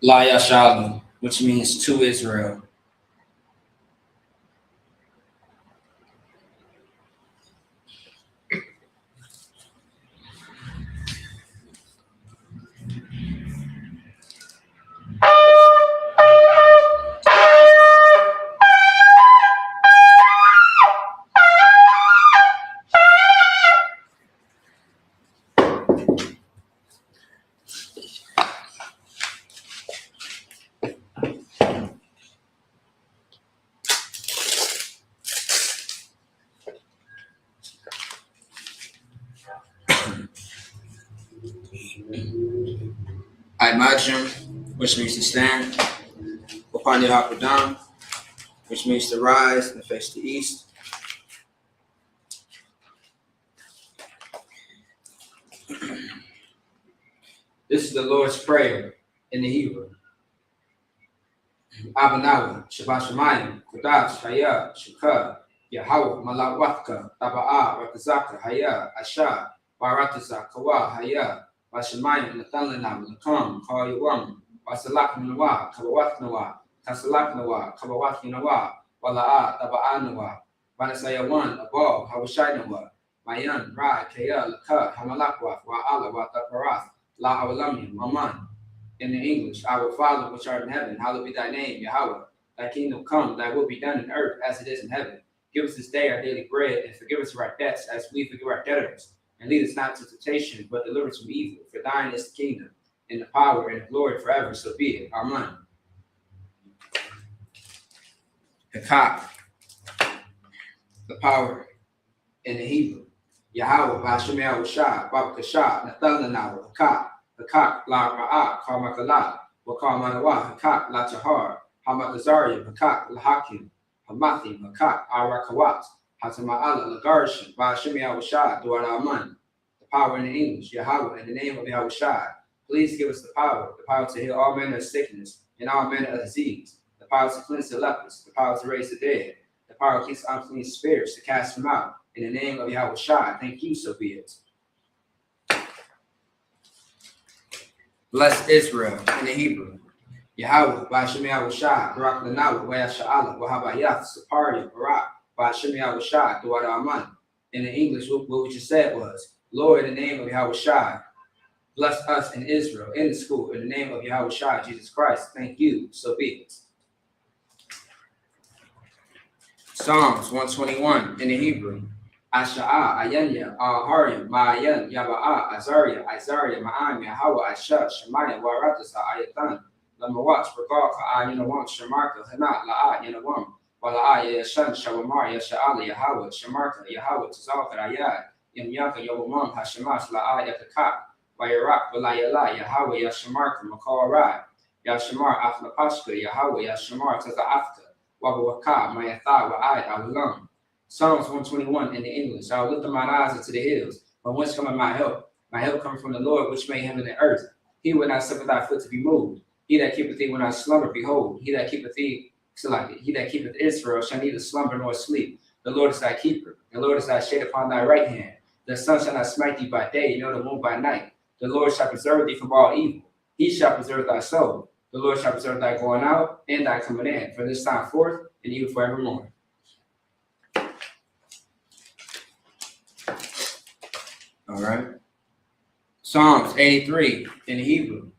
La Yashalu, which means to Israel. Imagine, which means to stand. Upon the Hakadam, which means to rise and face the east. This is the Lord's Prayer in the Hebrew. Abanawa, Shabbat Shemayim, Kodash, Haya, Shukah, Yahweh, Malawatka, Taba'a, Rakazaka, Haya, Asha, Baratasa, Kawa, Haya, Bashemayim, Nathalanam, Lakam, Kal Yawam, Basalak Nawa, Kabawat Nawa, Kasalak Nawa, Kabawat Nawa, Wala'a, Taba'a Nawa, Banasayawan, Abal, Hawashai Nawa, Mayan, Ra, Kaya, Laka, Hamalakwa, Wa'ala, Wataparath, La Awalami, Maman. In the English, our Father which art in heaven, hallowed be thy name, Yahweh. Thy kingdom come, thy will be done in earth as it is in heaven. Give us this day our daily bread, and forgive us our debts as we forgive our debtors. And lead us not into temptation, but deliver us from evil. For thine is the kingdom, and the power, and the glory forever. So be it. Amen. Hakak, the power in the Hebrew. Yahweh, Bashem Yahushua, Babakashah, Nathalanawa, Hakak. Hakak la ra'ah, Karmakala, Wakar Manawa, Hakak la Tahar, Hamakazariya, Hakak la Hakim, Hamathim, Hakak Arakawat, Hatama'ala, Lagarshan, Ba'ashim Yahushua, Duara Aman. The power in the English, Yahweh, in the name of Yahushua. Please give us the power to heal all manner of sickness and all manner of disease, the power to cleanse the lepers, the power to raise the dead, the power to cleanse unclean spirits, to cast them out. In the name of Yahushua, thank you, so be it. Bless Israel in the Hebrew. Yahweh, Ba'ashem Yahushua, Barak Lanawa, Wayasha'ala, Wahabayah, Saparia, Barak, Ba'ashem Yahushua, Duwada Aman. In the English, what we just said was, Lord, in the name of Yahushua, bless us in Israel, in the school, in the name of Yahushua, Jesus Christ. Thank you, so be it. Psalms 121 in the Hebrew. Asha'a, Ayanya, Al-Harim, Ma'ayan, Yaba'a, Azariya, Ma'am, Yahweh, Asha, Shemaya, Waratasa, Ayatan, Lamawach, Ragalka, Ayanawam, Shamarka, Hanat, La'a, Yanawam, Wala'a, Yashan, Shawamar, Yasha'ala, Yahweh, Shamarka, Yahweh, Tazalka, Ayad, Yamyaka, Yawamam, Hashemash, La'a, Yakaka, Wayarak, Walayala, Yahweh, Yashamarka, Makawara, Yashamar, Afnapashka, Yahweh, Yashamar, Taza'afka, Wabawaka, Mayatha, Wa'ad, Awalam. Psalms 121 in the English. I will lift up mine eyes into the hills, from whence cometh my help? My help cometh from the Lord, which made heaven and earth. He will not suffer thy foot to be moved. He that keepeth thee will not slumber. Behold, he that keepeth Israel shall neither slumber nor sleep. The Lord is thy keeper. The Lord is thy shade upon thy right hand. The sun shall not smite thee by day, nor the moon by night. The Lord shall preserve thee from all evil. He shall preserve thy soul. The Lord shall preserve thy going out and thy coming in, from this time forth and even forevermore. All right. Psalms 83 in Hebrew.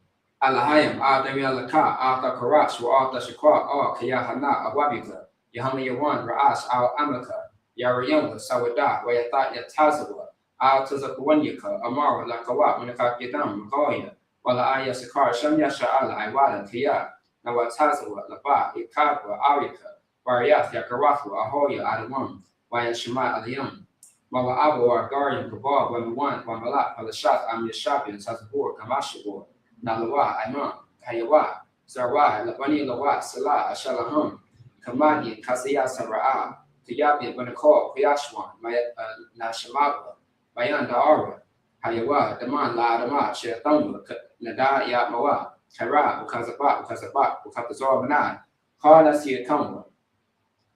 Alahayim, Adam Yalaka, Alta Karash, Alta Shakwa, Al Kayahana, Awabika, Yahama Yawan, Ra'ash, Al Amaka, Yarayama, Sawada, Wayatha Yatazawa, Al Tazakawanyaka, Amara, Lakawat, Manaka Yadam, Magoya, Wala Aya Sakar, Shamya Sha'ala, Iwala, Kaya, Nawatazawa, Laba, Ikadwa, Arika, Variath, Yakarafu, Ahoya, Adamam, Wayashima, Aliyam. Mama Abu Argarian Kabal, Wamawan, Wamalak, Palashat, Am Yashabi, and Tazabur, Kamashabur, Nalawa, Imam, Kayawa, Zarwa, Labani Lawa, Salah, Ashalahum, Kamadi, Kasaya Sara'a, Kayabi, Banakor, Kayashwan, Nashamaba, Bayan Da'ara, Hayawa, Daman, La Adama, Shetamba, Nada Yatmawa, Kara, Ukazabat, Ukapazor Manad, Karnasi Kamwa,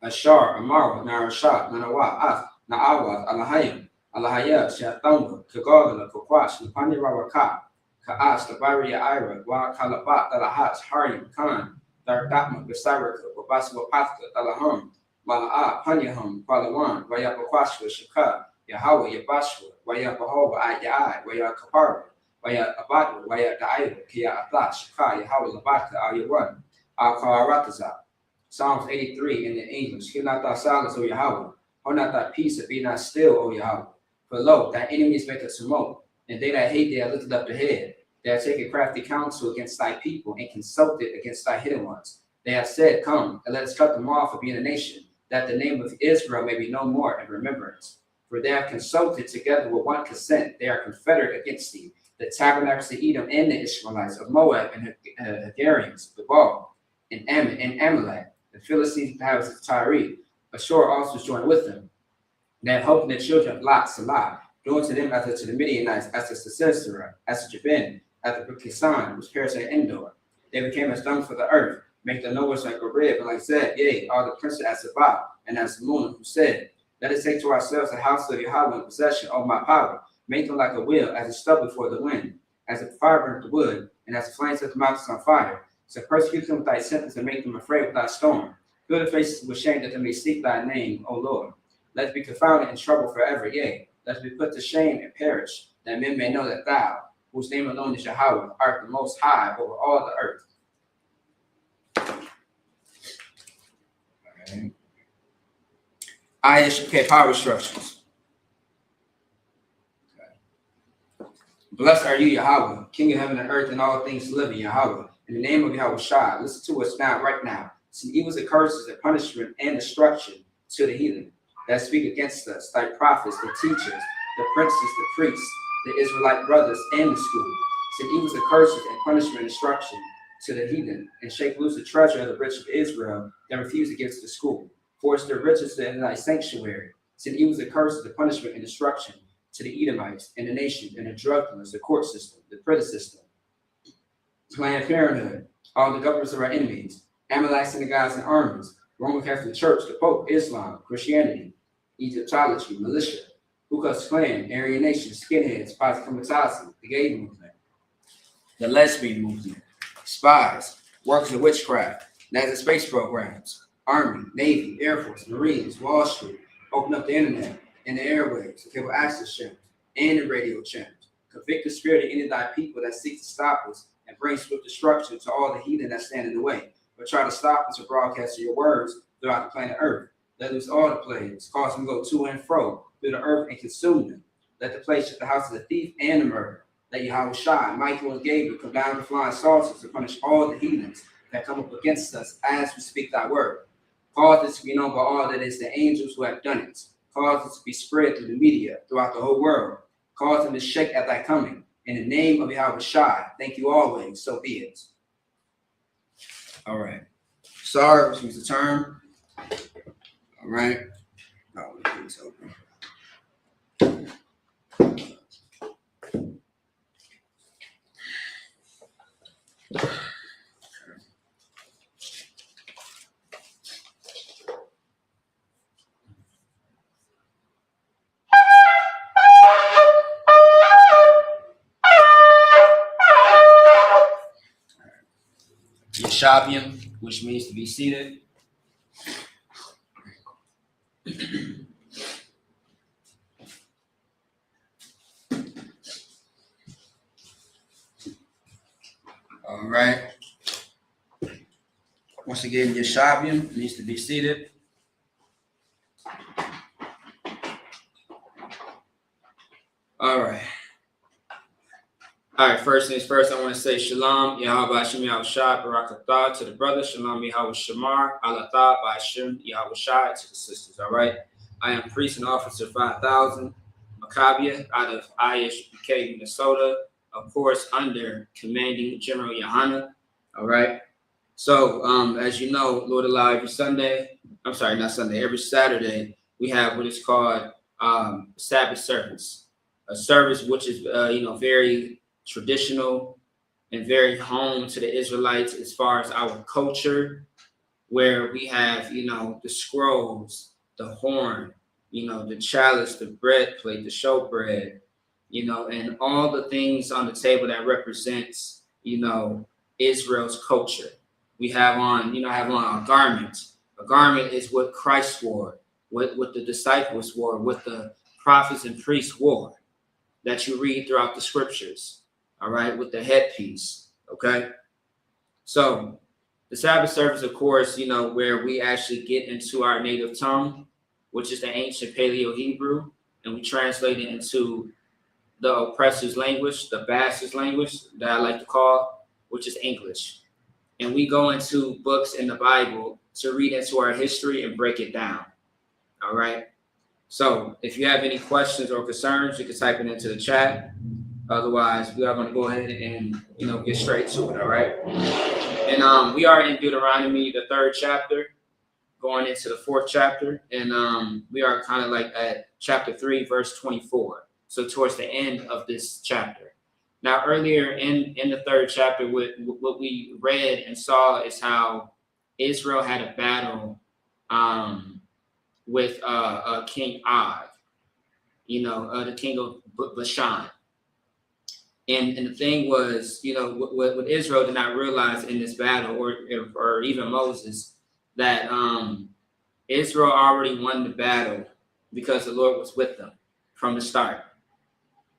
Ashar, Amara, Narashat, Nanawa, Ath. Na'awad, Alahayim, Alahaya, Shatamba, Kagogala, Kokwash, Napani Rawaka, Ka'as, the Baria Ira, Wa Kalabat, Dalahats, Harim, Khan, Dardatma, Gasaraka, Wabaswa Patka, Dalahum, Mala'a, Panyahum, Palawan, Wayapakwashwa, Shaka, Yahweh, Yabashwa, Wayapahova, Ayai, Wayakapara, Waya Abadu, Waya Daiva, Kia Atla, Shaka, Yahweh, Labaka, Ayawan, Al Kawarataza. Psalms 83 in the English. Hear not thy silence, O Yahweh. Hold not thy peace, and be not still, O Yahweh. For lo, thy enemies make a tumult, and they that hate thee have lifted up the head. They have taken crafty counsel against thy people, and consulted against thy hidden ones. They have said, come, and let us cut them off of being a nation, that the name of Israel may be no more in remembrance. For they have consulted together with one consent. They are confederate against thee, the tabernacles of Edom and the Ishmaelites of Moab and Hagarians, Gebal, and Ammon and Amalek, the Philistines, the houses of Tyre. Ashur also joined with them. They had hope in the children of Lot, Salah, doing to them as to the Midianites, as to Sisera, as to Jabin, as to Kisan, which perished at Endor. They became as dung for the earth, make the nobles like Oreb, and like Zeb, yea, all the princes as Sabbath, and as Moon, who said, let us take to ourselves the house of Yahweh in possession, O my power, make them like a wheel, as a stubble before the wind, as a fire burnt the wood, and as the flames set the mountains on fire. So persecute them with thy sentence and make them afraid with thy storm. Fill their faces with shame that they may seek thy name, O Lord. Let us be confounded in trouble forever, yea. Let us be put to shame and perish, that men may know that thou, whose name alone is Yahweh, art the most high over all the earth. Okay, power instructions. Okay. Blessed are you, Yahweh, King of heaven and earth and all things living, Yahweh. In the name of Yahweh Shai, listen to us now, right now. See evils and curses and punishment and destruction to the heathen that speak against us, thy prophets, the teachers, the princes, the priests, the Israelite brothers, and the school. Send evils and curses and punishment and destruction to the heathen, and shake loose the treasure of the rich of Israel that refuse to give to the school. Force their riches in thy sanctuary. Send evils and curses and punishment and destruction to the Edomites and the nation and the drug dealers, the court system, the prison system, Planned Parenthood, all the governments of our enemies, Amalek synagogues and armies, Roman Catholic Church, the Pope, Islam, Christianity, Egyptology, militia, Ku Klux Klan, Aryan Nation, skinheads, Pasi Kamatazi, the gay movement, the lesbian movement, spies, workers of witchcraft, NASA space programs, Army, Navy, Air Force, Marines, Wall Street, open up the internet and the airwaves, the cable access channels, and the radio channels. Convict the spirit of any of thy people that seek to stop us and bring swift destruction to all the heathen that stand in the way, but try to stop us from broadcasting your words throughout the planet Earth. Let loose all the plagues, cause them to go to and fro through the earth and consume them. Let the place shut the house of the thief and the murderer. Let Yahweh Shai, Michael, and Gabriel come down with flying saucers to punish all the heathens that come up against us as we speak thy word. Cause this to be known by all that is the angels who have done it. Cause it to be spread through the media throughout the whole world. Cause them to shake at thy coming. In the name of Yahweh Shai, thank you always, so be it. All right. Sorry, which means the term. All right. Oh, it's open. Yeshavium, which means to be seated. All right. Once again, Yeshavium needs to be seated. All right. All right, first things first, I want to say Shalom, Yahweh Hashem Yahweh Shai, Barakatah to the brothers, Shalom Yahweh Shamar, Alatah, Hashem Yahweh Shai to the sisters, all right? I am priest and officer 5000, Maccabia, out of ISBK, Minnesota, of course, under commanding General Yohana, all right? So, as you know, Lord allow every every Saturday, we have what is called Sabbath service, a service which is, very traditional and very home to the Israelites as far as our culture, where we have, the scrolls, the horn, the chalice, the bread plate, the showbread, and all the things on the table that represents, Israel's culture. We have on, have on a garment. A garment is what Christ wore, what the disciples wore, what the prophets and priests wore, that you read throughout the scriptures, all right, with the headpiece, okay? So the Sabbath service, of course, where we actually get into our native tongue, which is the ancient Paleo-Hebrew, and we translate it into the oppressor's language, the bastard's language that I like to call, which is English. And we go into books in the Bible to read into our history and break it down, all right? So if you have any questions or concerns, you can type it into the chat. Otherwise, we are going to go ahead and, get straight to it, all right? And we are in Deuteronomy, the 3rd chapter, going into the 4th chapter. And we are kind of like at chapter 3, verse 24. So towards the end of this chapter. Now, earlier in the 3rd chapter, what we read and saw is how Israel had a battle with King Og, the king of Bashan. And the thing was, what Israel did not realize in this battle, or even Moses, that Israel already won the battle because the Lord was with them from the start.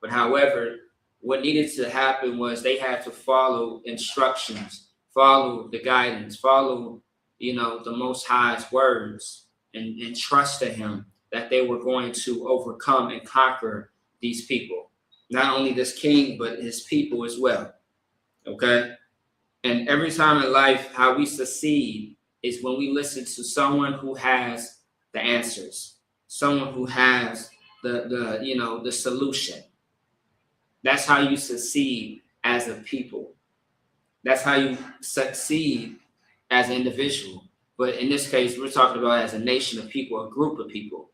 But however, what needed to happen was they had to follow instructions, follow the guidance, follow, the Most High's words, and trust in Him that they were going to overcome and conquer these people. Not only this king, but his people as well. Okay? And every time in life, how we succeed is when we listen to someone who has the answers, someone who has the solution. That's how you succeed as a people. That's how you succeed as an individual. But in this case, we're talking about as a nation of people, a group of people.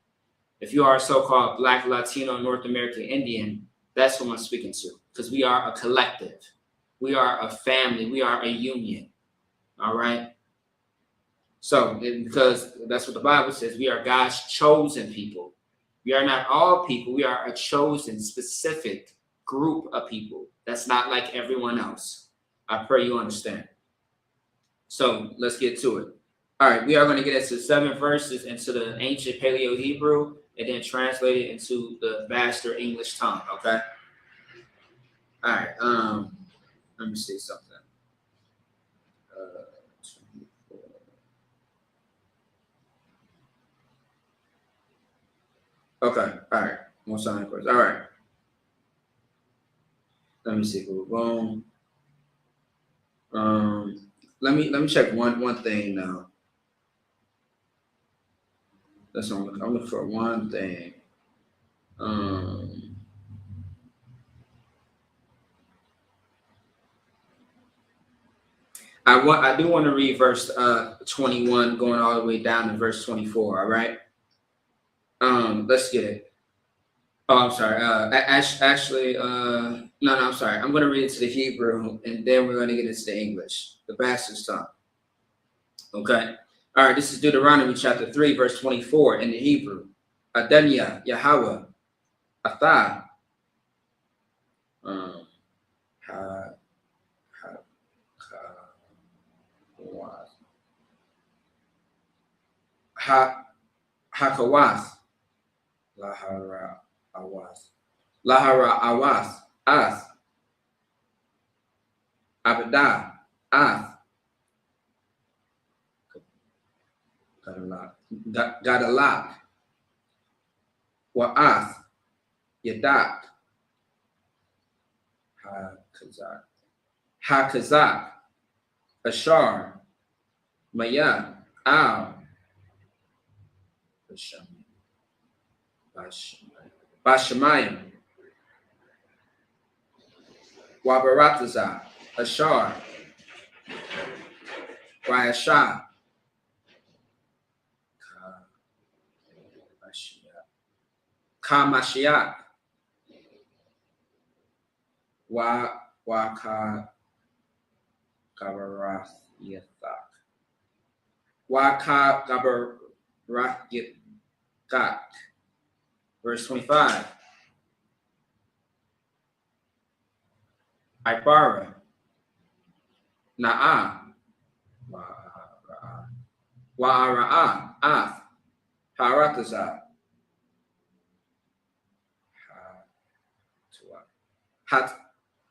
If you are a so-called Black, Latino, North American Indian, that's who I'm speaking to, because we are a collective. We are a family. We are a union. All right? So, because that's what the Bible says, we are God's chosen people. We are not all people. We are a chosen, specific group of people that's not like everyone else. I pray you understand. So, let's get to it. All right, we are going to get into 7 verses into the ancient Paleo-Hebrew and then translate it into the bastard English tongue, okay? All right, let me see something. Okay, all right. One sign first. All right. Let me see. Boom. Let me check one thing now. That's all. I'm looking for one thing. I do want to read verse 21 going all the way down to verse 24. All right. Let's get it. Oh, I'm sorry. Actually, no, I'm sorry. I'm going to read it to the Hebrew, and then we're going to get into the English, the bastard's tongue. Okay. All right. This is Deuteronomy chapter 3, verse 24 in the Hebrew. Adanya, Yahweh, Atha, Hakawath, Lahara Awas, As, Abadah, As, Gadalak, Wa'ath, Yadak, Hakazak, Ashar, Maya, Al, Bashamayim, Wabaratazah, Ashar, Ryashah, Kamashiach, Waka Gabarath Yathak, Waka Gabarath Yathak. Verse 25. Ibara, Na'a, Wa'ara'a, Ath, Harataza,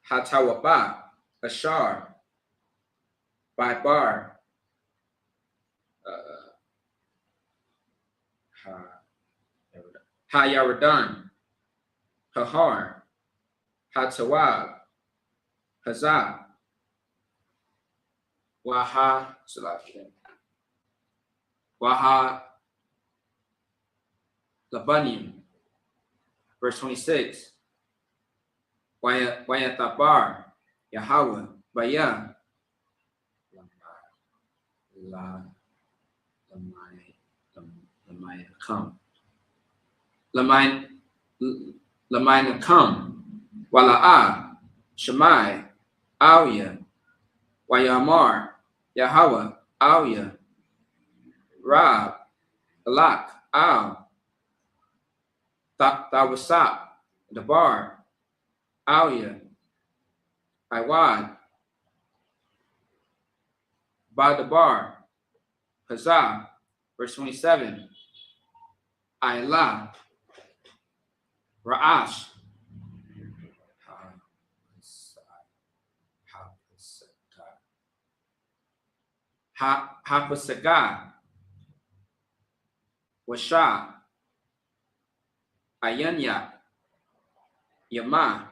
Hatawaba, Ashar, Bibar, Hayaradan, Hahar, Hatawab, Hazah, Waha, Waha, Labanim. Verse 26. Wayatabar, Yahweh, Baya, Lamai come. Lamai come. Wala'a, Shemai, Awya, Wayamar, Yahweh, Awya, Rab, Alak, Al, Tawasap, Dabar, Awya, Iwad, Badabar, Hazah, verse 27, Ayla, Ra'ash, Hapasagah, Washa, Ayanya, Yama,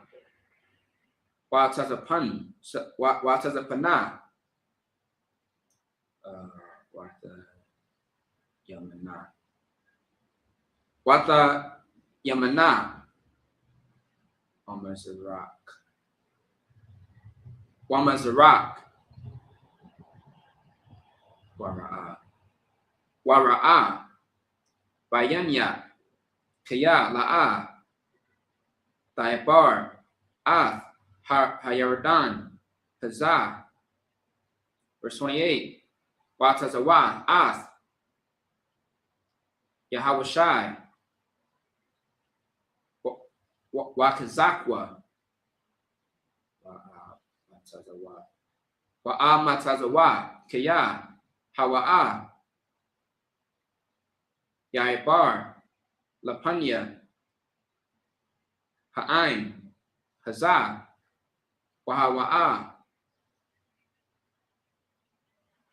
Watazapana, Wata Yamana, Wamazarak, Wara'a, Bayanya, Kaya La'a, Taibar, Ath, Hayardan, Hazah, verse 28, Watazawa, Ath, Yahawashai, Wakazakwa, Wa'amatazawa, Kaya, Hawa'a, Yaibar, Lapanya, Ha'aim, Hazah, Wahawa'a,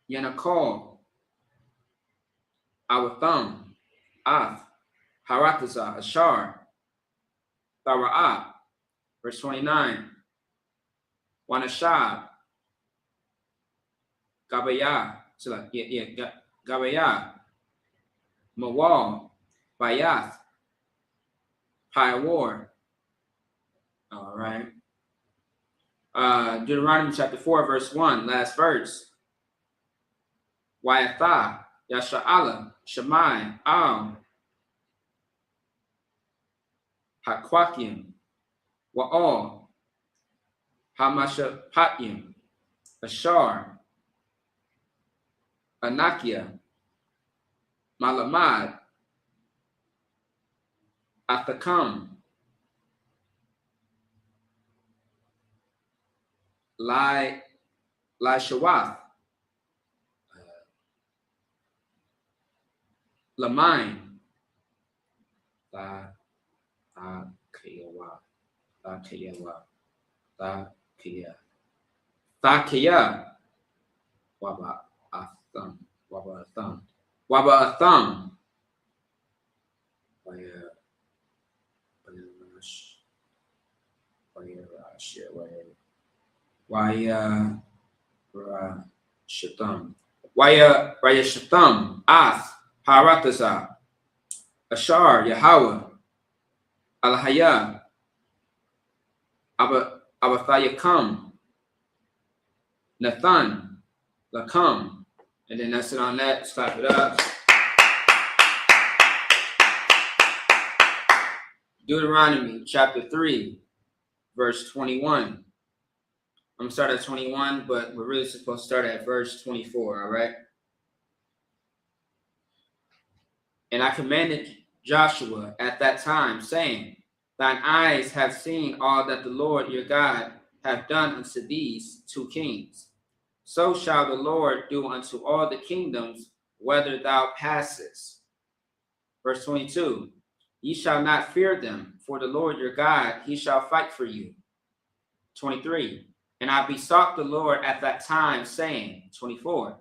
Yanakol, Awatham, Ath, Harataza, Ashar, Thara'ah, verse 29, Wanashab, Gabaya, Gabaya, Mawal, Bayath, Piawar. All right. Deuteronomy chapter 4, verse 1, last verse. Wayatha, Yasha'ala, Shemai, Al, Hakwakim, Wa'al, Hamashapatim, Ashar, Anakia, Malamad, Athakam, Lai Shawath, Lamain, Thakia, Waba Atham, Waya Shatam, Ath, Harataza, Ashar, Yahweh, Alhaya, Abathayakam, Nathan, Lakam. And then that's it on that. Let's clap it up. Deuteronomy chapter 3, verse 21. I'm going to start at 21, but we're really supposed to start at verse 24, all right? And I commanded Joshua at that time, saying, Thine eyes have seen all that the Lord your God have done unto these 2 kings, so shall the Lord do unto all the kingdoms whither thou passest. Verse 22, ye shall not fear them, for the Lord your God, he shall fight for you. 23, and I besought the Lord at that time, saying, 24,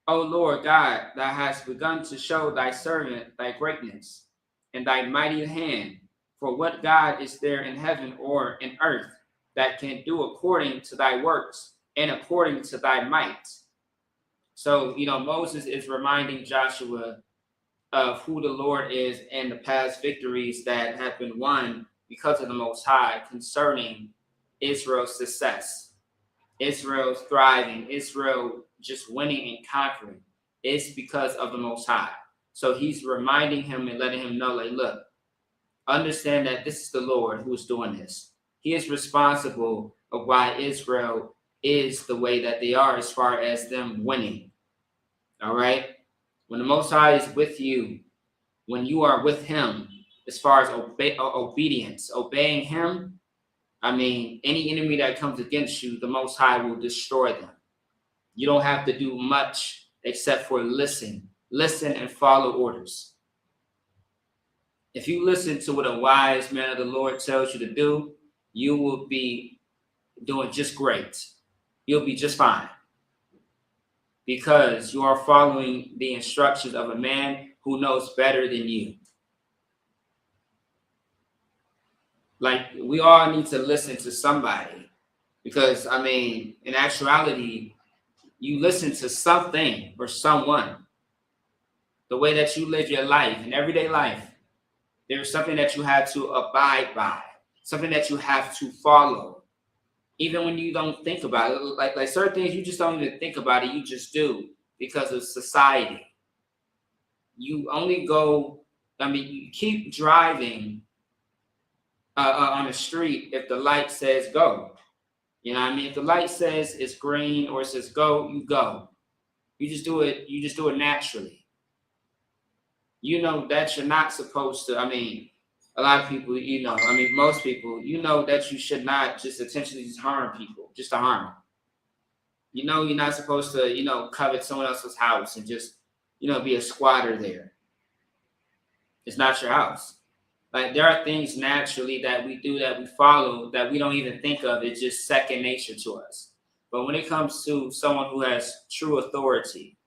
O Lord God, thou hast begun to show thy servant thy greatness and thy mighty hand. For what God is there in heaven or in earth that can do according to thy works and according to thy might? So, Moses is reminding Joshua of who the Lord is and the past victories that have been won because of the Most High concerning Israel's success, Israel's thriving, Israel just winning and conquering. It's because of the Most High. So he's reminding him and letting him know, like, look, understand that this is the Lord who's doing this. He is responsible of why Israel is the way that they are as far as them winning. All right? When the Most High is with you, when you are with him, as far as obedience, obeying him, any enemy that comes against you, the Most High will destroy them. You don't have to do much except for listen and follow orders. If you listen to what a wise man of the Lord tells you to do, you will be doing just great. You'll be just fine because you are following the instructions of a man who knows better than you. Like, we all need to listen to somebody because, in actuality, you listen to something or someone. The way that you live your life, in everyday life, there's something that you have to abide by, something that you have to follow. Even when you don't think about it, like certain things, you just don't even think about it, you just do because of society. You only go, you keep driving on the street if the light says go. If the light says it's green or it says go, you go. You just do it naturally. That you're not supposed to, a lot of people, most people, that you should not just intentionally just harm people, just to harm them. You're not supposed to, covet someone else's house and just, be a squatter there. It's not your house. Like, there are things naturally that we do, that we follow, that we don't even think of. It's just second nature to us. But when it comes to someone who has true authority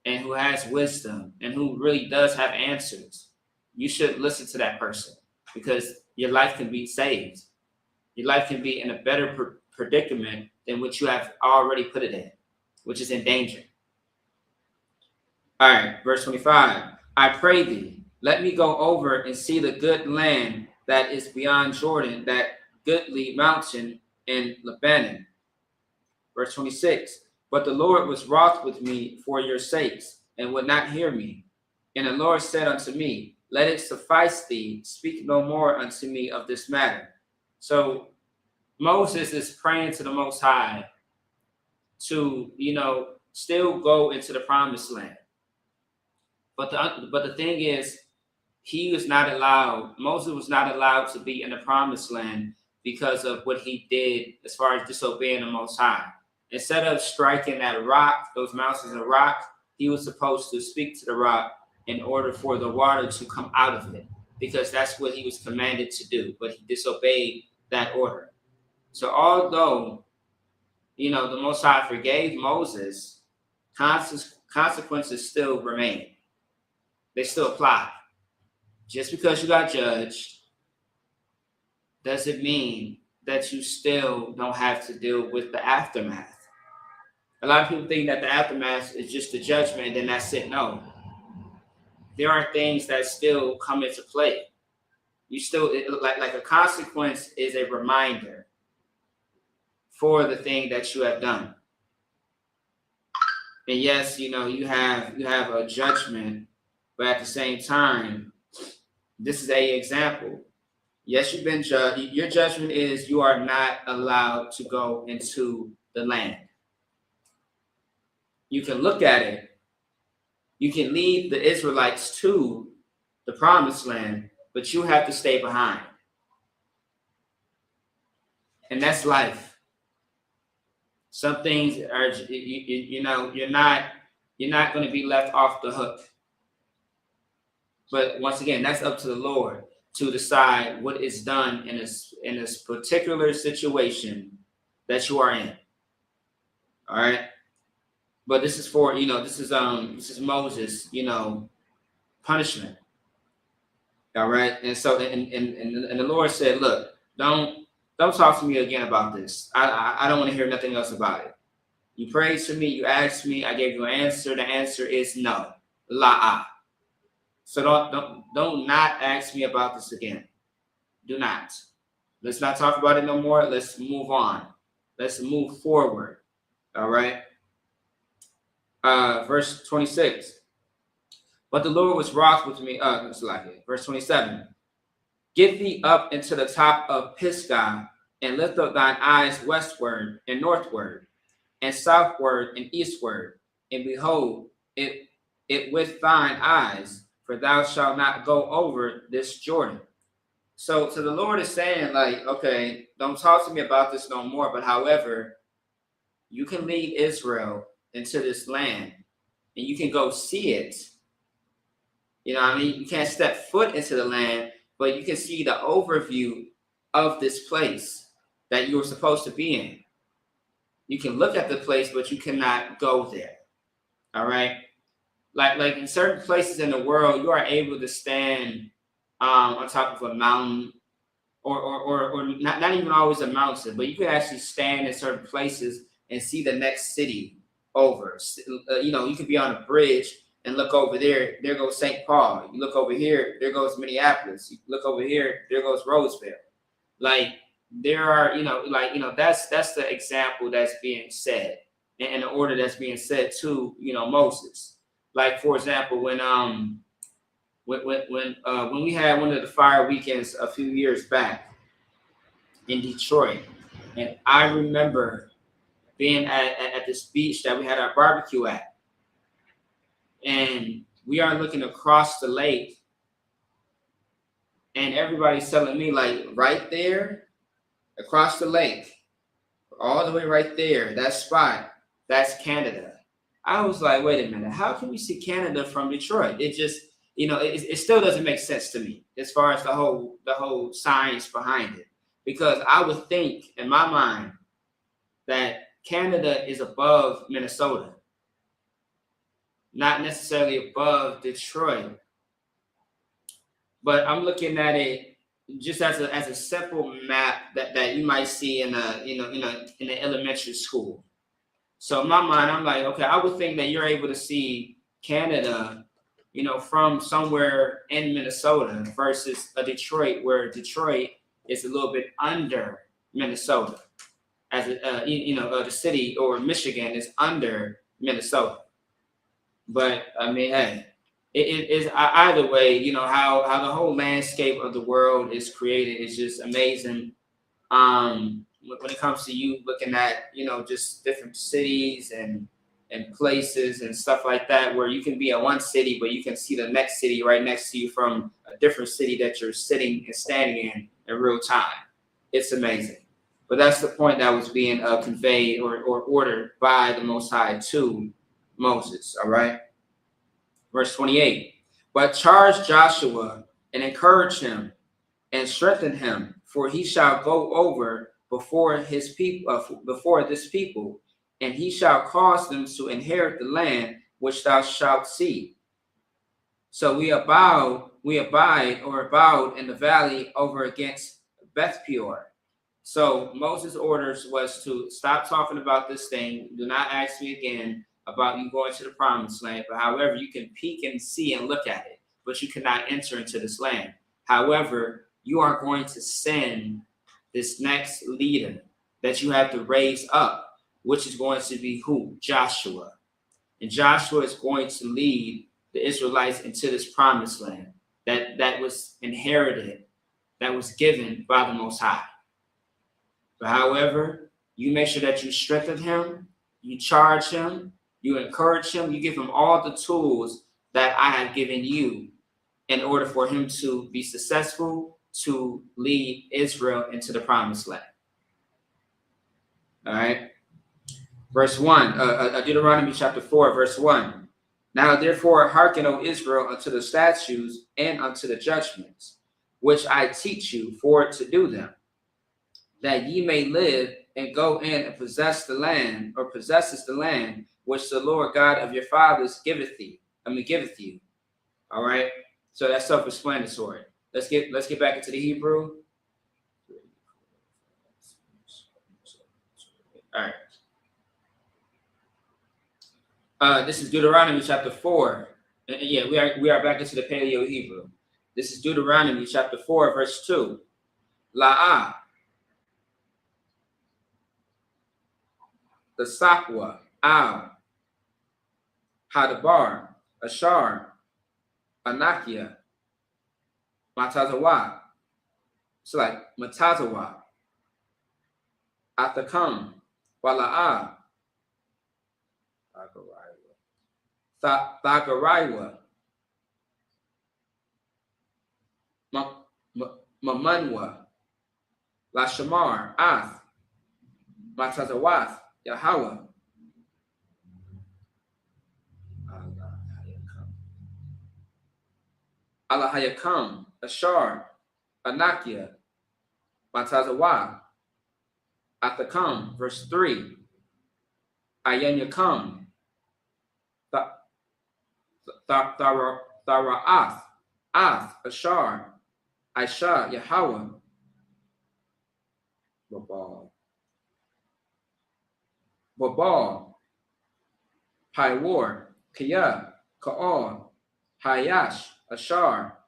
and who has wisdom and who really does have answers, you should listen to that person because your life can be saved. Your life can be in a better predicament than what you have already put it in, which is in danger. All right, verse 25. I pray thee, let me go over and see the good land that is beyond Jordan, that goodly mountain in Lebanon. Verse 26. But the Lord was wroth with me for your sakes, and would not hear me. And the Lord said unto me, let it suffice thee, speak no more unto me of this matter. So Moses is praying to the Most High to, still go into the promised land. But the thing is, Moses was not allowed to be in the promised land because of what he did as far as disobeying the Most High. Instead of striking that rock, those mountains of rock, he was supposed to speak to the rock in order for the water to come out of it, because that's what he was commanded to do, but he disobeyed that order. So although, the Most High forgave Moses, consequences still remain. They still apply. Just because you got judged doesn't mean that you still don't have to deal with the aftermath. A lot of people think that the aftermath is just the judgment and then that's it. No. There are things that still come into play. You still, like a consequence is a reminder for the thing that you have done. And yes, you have a judgment, but at the same time, this is a example. Yes, you've been judged. Your judgment is you are not allowed to go into the land. You can look at it. You can lead the Israelites to the promised land, but you have to stay behind. And that's life. Some things are, you're not going to be left off the hook. But once again, that's up to the Lord to decide what is done in this particular situation that you are in. All right. But this is for, this is Moses, punishment. All right. And so and the Lord said, look, don't talk to me again about this. I don't want to hear nothing else about it. You prayed to me, you asked me, I gave you an answer. The answer is no. La'ah. So don't not ask me about this again. Do not. Let's not talk about it no more. Let's move on. Let's move forward. All right. Verse 26. But the Lord was wroth with me. Verse 27. Get thee up into the top of Pisgah, and lift up thine eyes westward and northward, and southward and eastward, and behold it with thine eyes, for thou shalt not go over this Jordan. So the Lord is saying, like, okay, don't talk to me about this no more. But however, you can lead Israel into this land, and you can go see it. You know what I mean? You can't step foot into the land, but you can see the overview of this place that you were supposed to be in. You can look at the place, but you cannot go there. All right? Like in certain places in the world, you are able to stand on top of a mountain, or not even always a mountain, but you can actually stand in certain places and see the next city over. You could be on a bridge and look over there. There goes St. Paul. You look over here. There goes Minneapolis. You look over here. There goes Roseville. Like there are, that's the example that's being said, and the order that's being said to, Moses. Like for example, when we had one of the fire weekends a few years back in Detroit, and I remember being at this beach that we had our barbecue at, and we are looking across the lake, and everybody's telling me, like, right there across the lake, all the way right there, that spot, that's Canada. I was like, wait a minute, how can we see Canada from Detroit? It just, it still doesn't make sense to me as far as the whole science behind it. Because I would think in my mind that Canada is above Minnesota, not necessarily above Detroit. But I'm looking at it just as a simple map that you might see in an elementary school. So in my mind, I'm like, okay, I would think that you're able to see Canada, from somewhere in Minnesota versus a Detroit, where Detroit is a little bit under Minnesota, as the city, or Michigan is under Minnesota. But I mean, hey, it is either way. How the whole landscape of the world is created is just amazing. When it comes to you looking at just different cities and places and stuff like that, where you can be in one city, but you can see the next city right next to you from a different city that you're sitting and standing in real time. It's amazing. But that's the point that was being conveyed or ordered by the Most High to Moses. All right. Verse 28. But charge Joshua and encourage him and strengthen him, for he shall go over before his people, before this people, and he shall cause them to inherit the land which thou shalt see. So we abide in the valley over against Beth Peor. So Moses' orders was to stop talking about this thing. Do not ask me again about you going to the promised land. But however, you can peek and see and look at it, but you cannot enter into this land. However, you are going to send this next leader that you have to raise up, which is going to be who? Joshua. And Joshua is going to lead the Israelites into this promised land that was inherited, that was given by the Most High. But however, you make sure that you strengthen him, you charge him, you encourage him, you give him all the tools that I have given you in order for him to be successful, to lead Israel into the promised land. All right. Verse 1, Deuteronomy chapter 4, verse 1. Now therefore hearken, O Israel, unto the statutes and unto the judgments, which I teach you for to do them, that ye may live and go in and possesses the land which the Lord God of your fathers giveth you. All right. So that's self-explanatory. Let's get back into the Hebrew. All right. This is Deuteronomy chapter 4. Yeah, we are back into the Paleo Hebrew. This is Deuteronomy chapter 4, verse 2. La'ah, the Sakwa, Al, Hadabar, Ashar, Anakia, Matazawa. It's like Matazawa, Atakam, Wala'ah, Thagaraiwa, Mamanwa, Lashamar, Ath, Matazawath, Yahweh. Alahayakam, Ashar, Anakia, Matazawa, Athakam, verse 3. Ayanyakam, Thara'ath, Ath, Ashar, Aisha, Yahweh, Babal, Paiwar, Kiyah, Ka'al, Hayash, Ashar,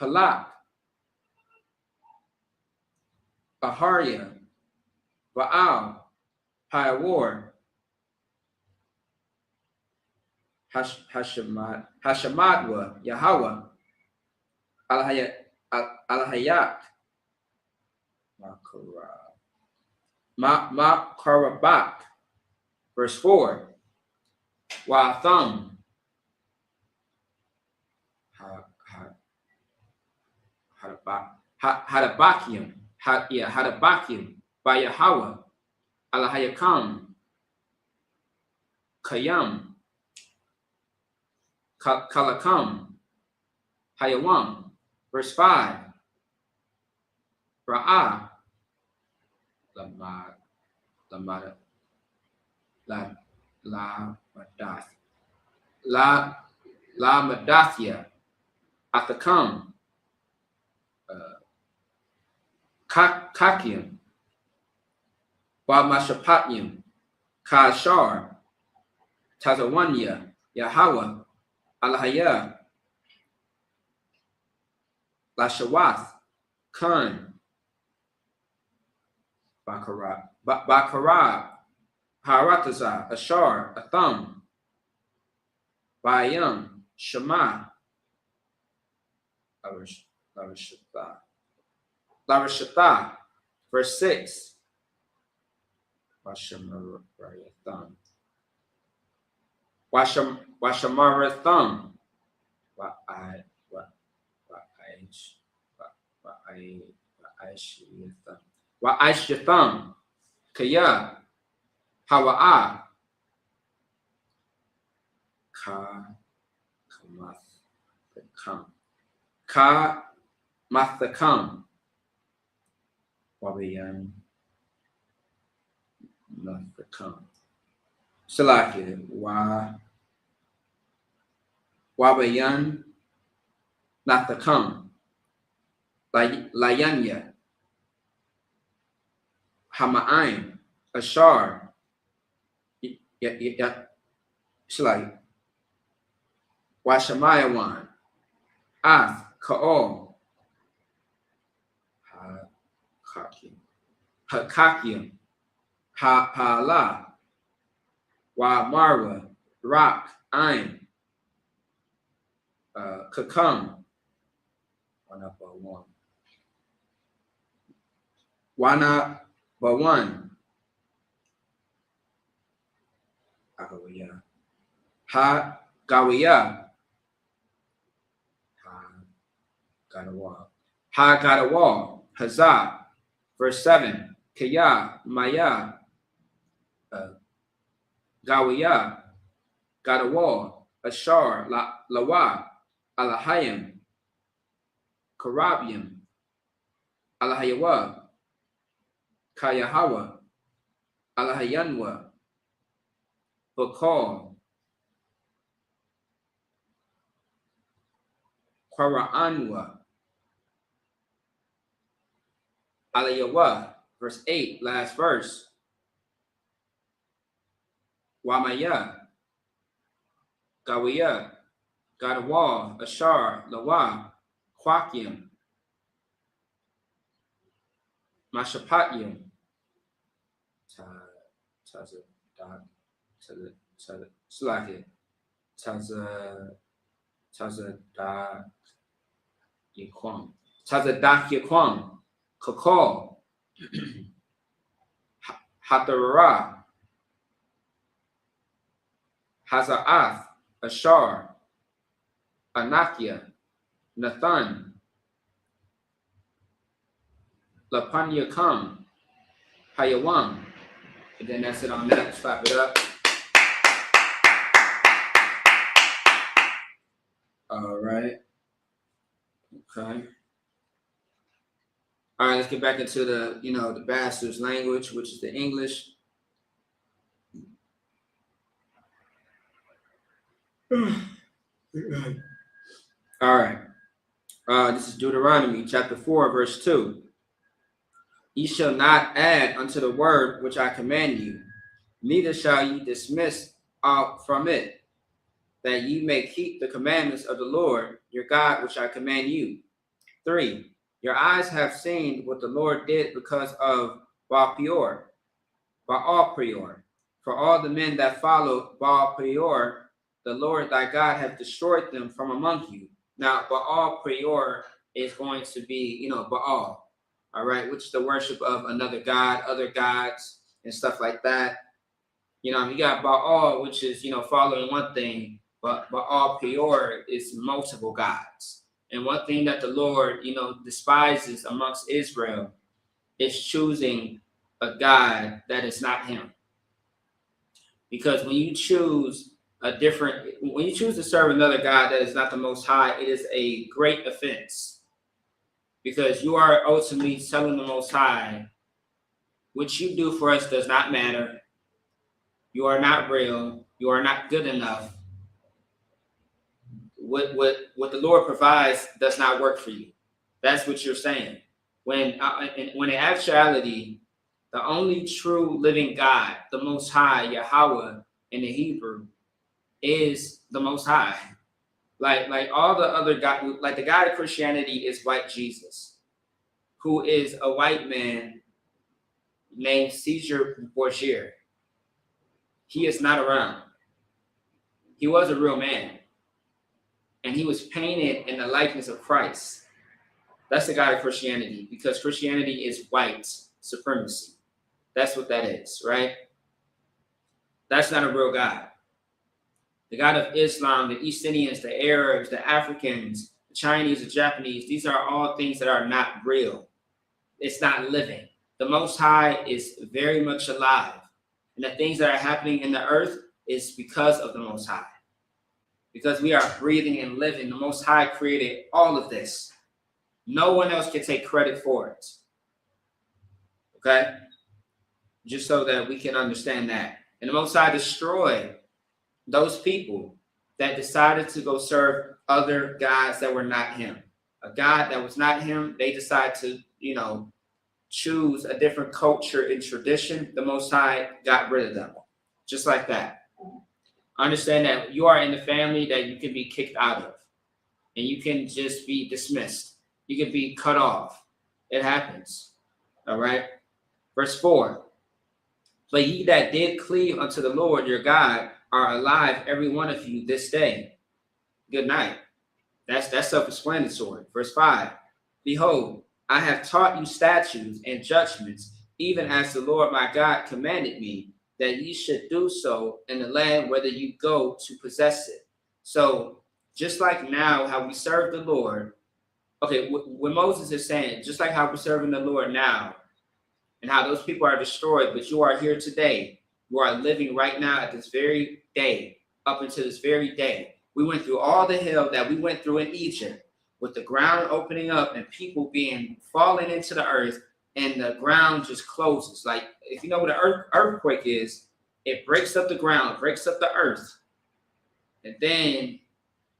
Halak, Aharya, Baal, Paiwar, Hashamadwa, Yahweh, Alahayak, Makarabak, verse 4. Wa'atham, Hadabakim, Hadabakim, by Yahweh, Alahayakam, Kayam, Kalakam, Hayawam, verse 5. Ra'ah, La Madathia, Athakam, Kakium, Ba Mashapatium, Kashar, Tazawanya, Yahweh, Alahaya, Lashawath, Khan, Bakarab, Harataza, Ashar, Atham, Bayam, Shema, Larashata, verse 6. Washamaratham, Wa'aishatham, Kaya, Hawa'ah, Ka Mathakam, Wabayan, Mathakam. Salaki, Wabayan, Nathakam, Layanya, Hama'aim, Ashar, Shalai, Washamayawan, Ath, Ka'ol, Hakakim, Ha'ala, Wa Marwa, Rock, Ain, Kakam, Wana Bawan, Ha Gawiya, Ha Gadawa, Hazah, verse 7. Kaya, Maya, Gawiyah, Gadawal, Ashar, Lawa, Alahayim, Karabiim, Alahayawa, Kayahawa, Alahayanwa, Bakal, Quaraanwa, Alayawa, verse 8, last verse. Wamaya, Gawiyah, Gadawal, Ashar, Lawa, Kwakim, Mashapatiyam, Slakia, Taza Yaquam, Kakal, Hatarara, Hazaath, Ashar, Anakia, Nathan, Lapanyakam, Hayawam. And then that's it on that. Let's clap it up. All right. Okay. All right, let's get back into the, the bastard's language, which is the English. All right. This is Deuteronomy chapter 4, verse 2. Ye shall not add unto the word which I command you, neither shall ye dismiss out from it, that ye may keep the commandments of the Lord your God, which I command you. 3. Your eyes have seen what the Lord did because of Baal Peor. For all the men that followed Baal Peor, the Lord thy God hath destroyed them from among you. Now, Baal Peor is going to be, Baal. All right, which is the worship of another god, other gods, and stuff like that. You got Baal, which is, following one thing, but Baal Peor is multiple gods. And one thing that the Lord, despises amongst Israel is choosing a God that is not him. Because when you choose to serve another God that is not the Most High, it is a great offense. Because you are ultimately telling the Most High, what you do for us does not matter. You are not real. You are not good enough. What the Lord provides does not work for you. That's what you're saying. When in actuality, the only true living God, the Most High, Yahweh in the Hebrew, is the Most High. Like all the other God, like the God of Christianity is white Jesus, who is a white man named Caesar Borgia. He is not around. He was a real man, and he was painted in the likeness of Christ. That's the God of Christianity, because Christianity is white supremacy. That's what that is, right? That's not a real God. The God of Islam, the East Indians, the Arabs, the Africans, the Chinese, the Japanese, these are all things that are not real. It's not living. The Most High is very much alive. And the things that are happening in the earth is because of the Most High. Because we are breathing and living. The Most High created all of this. No one else can take credit for it. Okay? Just so that we can understand that. And the Most High destroyed those people that decided to go serve other gods that were not him. A God that was not him, they decided to, choose a different culture and tradition. The Most High got rid of them. Just like that. Understand that you are in the family that you can be kicked out of. And you can just be dismissed. You can be cut off. It happens. All right? Verse 4. But ye that did cleave unto the Lord your God are alive, every one of you, this day. Good night. That's self-explanatory. Verse 5. Behold, I have taught you statutes and judgments, even as the Lord my God commanded me, that ye should do so in the land whither you go to possess it. So, just like now, how we serve the Lord, okay, what Moses is saying, just like how we're serving the Lord now, and how those people are destroyed, but you are here today, who are living right now at this very day, up until this very day. We went through all the hell that we went through in Egypt, with the ground opening up and people falling into the earth, and the ground just closes. Like, if you know what an earthquake is, it breaks up the ground, breaks up the earth, and then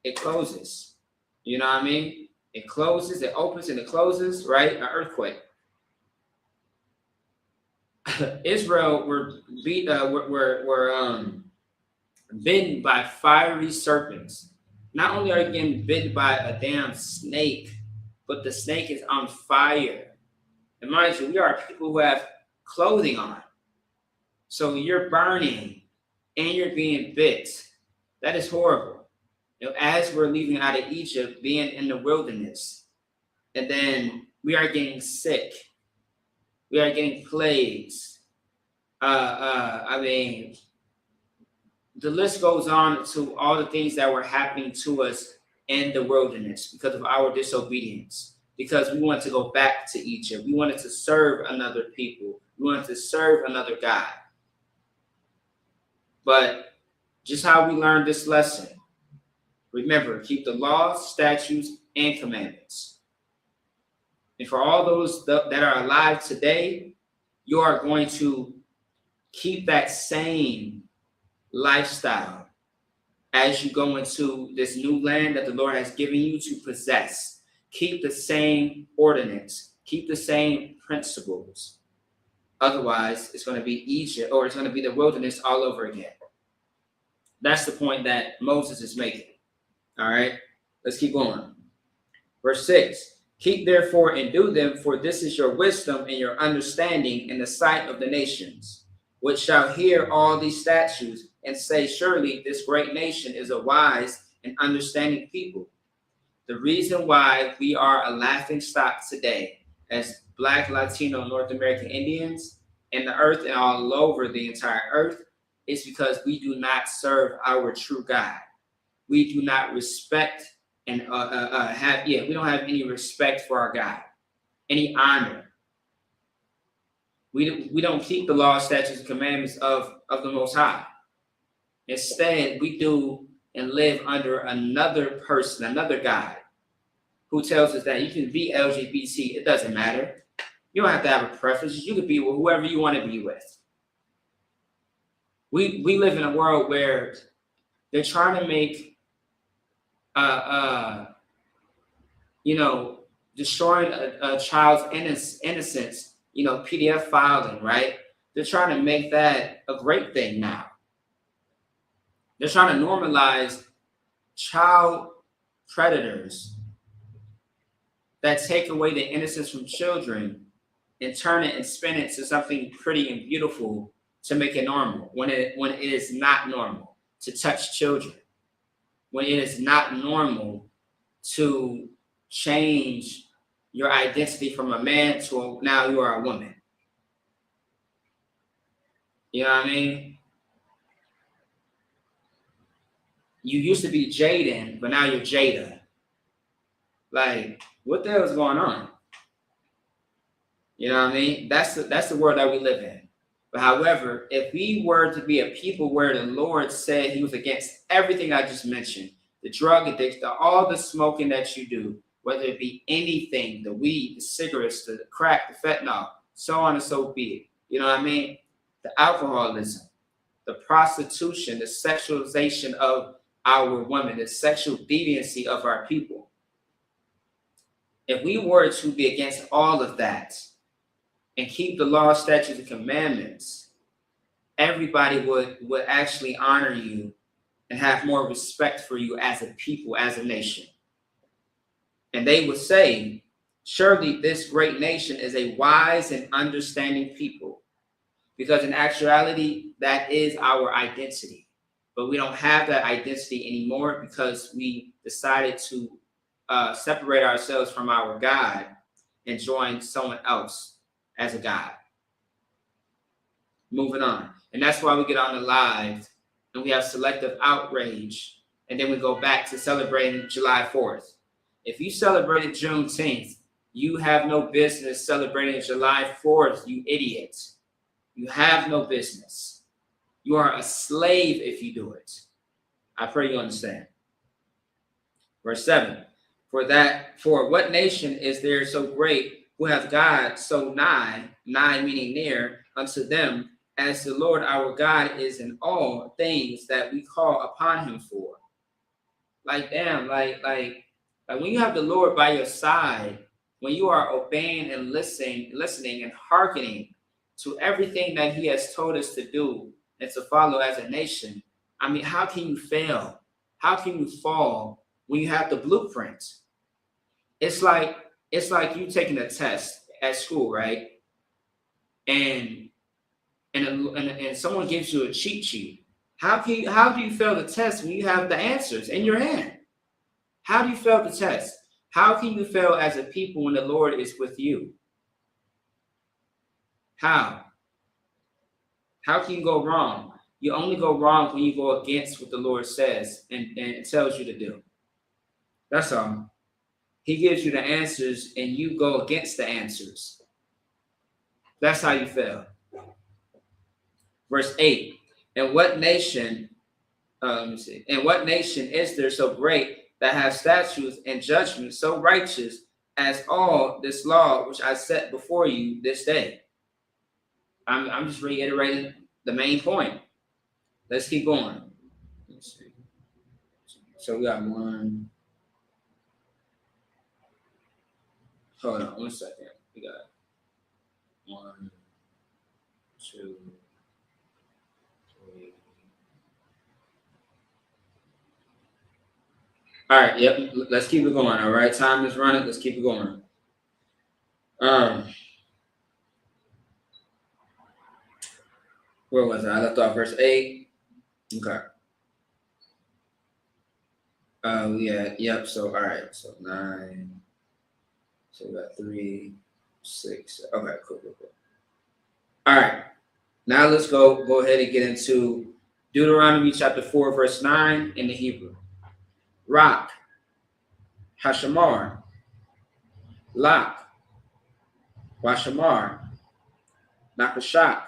it closes. You know what I mean? It closes, it opens, and it closes, right? An earthquake. Israel were bitten by fiery serpents. Not only are you getting bitten by a damn snake, but the snake is on fire. And mind you, we are people who have clothing on. So you're burning and you're being bit. That is horrible. You know, as we're leaving out of Egypt, being in the wilderness, and then we are getting sick. We are getting plagues. I mean, the list goes on to all the things that were happening to us in the wilderness because of our disobedience, because we wanted to go back to Egypt. We wanted to serve another people. We wanted to serve another God. But just how we learned this lesson, remember, keep the laws, statutes, and commandments. And for all those that are alive today, you are going to keep that same lifestyle as you go into this new land that the Lord has given you to possess. Keep the same ordinance, keep the same principles. Otherwise, it's going to be Egypt, or it's going to be the wilderness all over again. That's the point that Moses is making. All right, let's keep going. Verse 6, keep therefore and do them, for this is your wisdom and your understanding in the sight of the nations, which shall hear all these statutes and say, surely this great nation is a wise and understanding people. The reason why we are a laughing stock today as Black, Latino, North American Indians in the earth and all over the entire earth is because we do not serve our true God. We do not respect and we don't have any respect for our God, any honor. We don't keep the law, statutes, and commandments of the Most High. Instead, we do and live under another person, another God, who tells us that you can be LGBT. It doesn't matter. You don't have to have a preference. You can be with whoever you want to be with. We live in a world where they're trying to make, destroying a child's innocence, PDF filing, right? They're trying to make that a great thing now. They're trying to normalize child predators that take away the innocence from children and turn it and spin it to something pretty and beautiful to make it normal, when it is not normal to touch children, when it is not normal to change your identity from a man to now you are a woman. You know what I mean? You used to be Jaden, but now you're Jada. Like, what the hell is going on? You know what I mean? That's the world that we live in. But however, if we were to be a people where the Lord said he was against everything I just mentioned, the drug addiction, all the smoking that you do, whether it be anything, the weed, the cigarettes, the crack, the fentanyl, so on and so be it. You know what I mean? The alcoholism, the prostitution, the sexualization of our women, the sexual deviancy of our people. If we were to be against all of that and keep the law, statutes, and commandments, everybody would actually honor you and have more respect for you as a people, as a nation. And they would say, surely this great nation is a wise and understanding people. Because in actuality, that is our identity. But we don't have that identity anymore because we decided to separate ourselves from our God and join someone else as a God. Moving on. And that's why we get on the live and we have selective outrage. And then we go back to celebrating July 4th. If you celebrated Juneteenth, you have no business celebrating July 4th, you idiots. You have no business. You are a slave if you do it. I pray you understand. Verse 7. For what nation is there so great who hath God so nigh meaning near unto them, as the Lord our God is in all things that we call upon him for? Like damn, like when you have the Lord by your side, when you are obeying and listening and hearkening to everything that he has told us to do and to follow as a nation, I mean, how can you fail? How can you fall when you have the blueprint? It's like you taking a test at school, right? And someone gives you a cheat sheet. How do you fail the test when you have the answers in your hand? How do you fail the test? How can you fail as a people when the Lord is with you? How? How can you go wrong? You only go wrong when you go against what the Lord says and tells you to do. That's all. He gives you the answers and you go against the answers. That's how you fail. Verse 8. And what nation is there so great that have statutes and judgments so righteous as all this law which I set before you this day? I'm just reiterating the main point. Let's keep going. Let's see. So we got one. Hold on 1 second. We got 1, 2, 3. All right. Yep. Let's keep it going. All right. Time is running. Let's keep it going. Where was I? I left off verse 8. Okay. Yeah. Yep. So all right. So 9. So we got 3, 6. Okay. Cool. All right. Now let's go ahead and get into Deuteronomy chapter 4, verse 9 in the Hebrew. Rock, Hashamar, Lak, Washamar, Nakashak,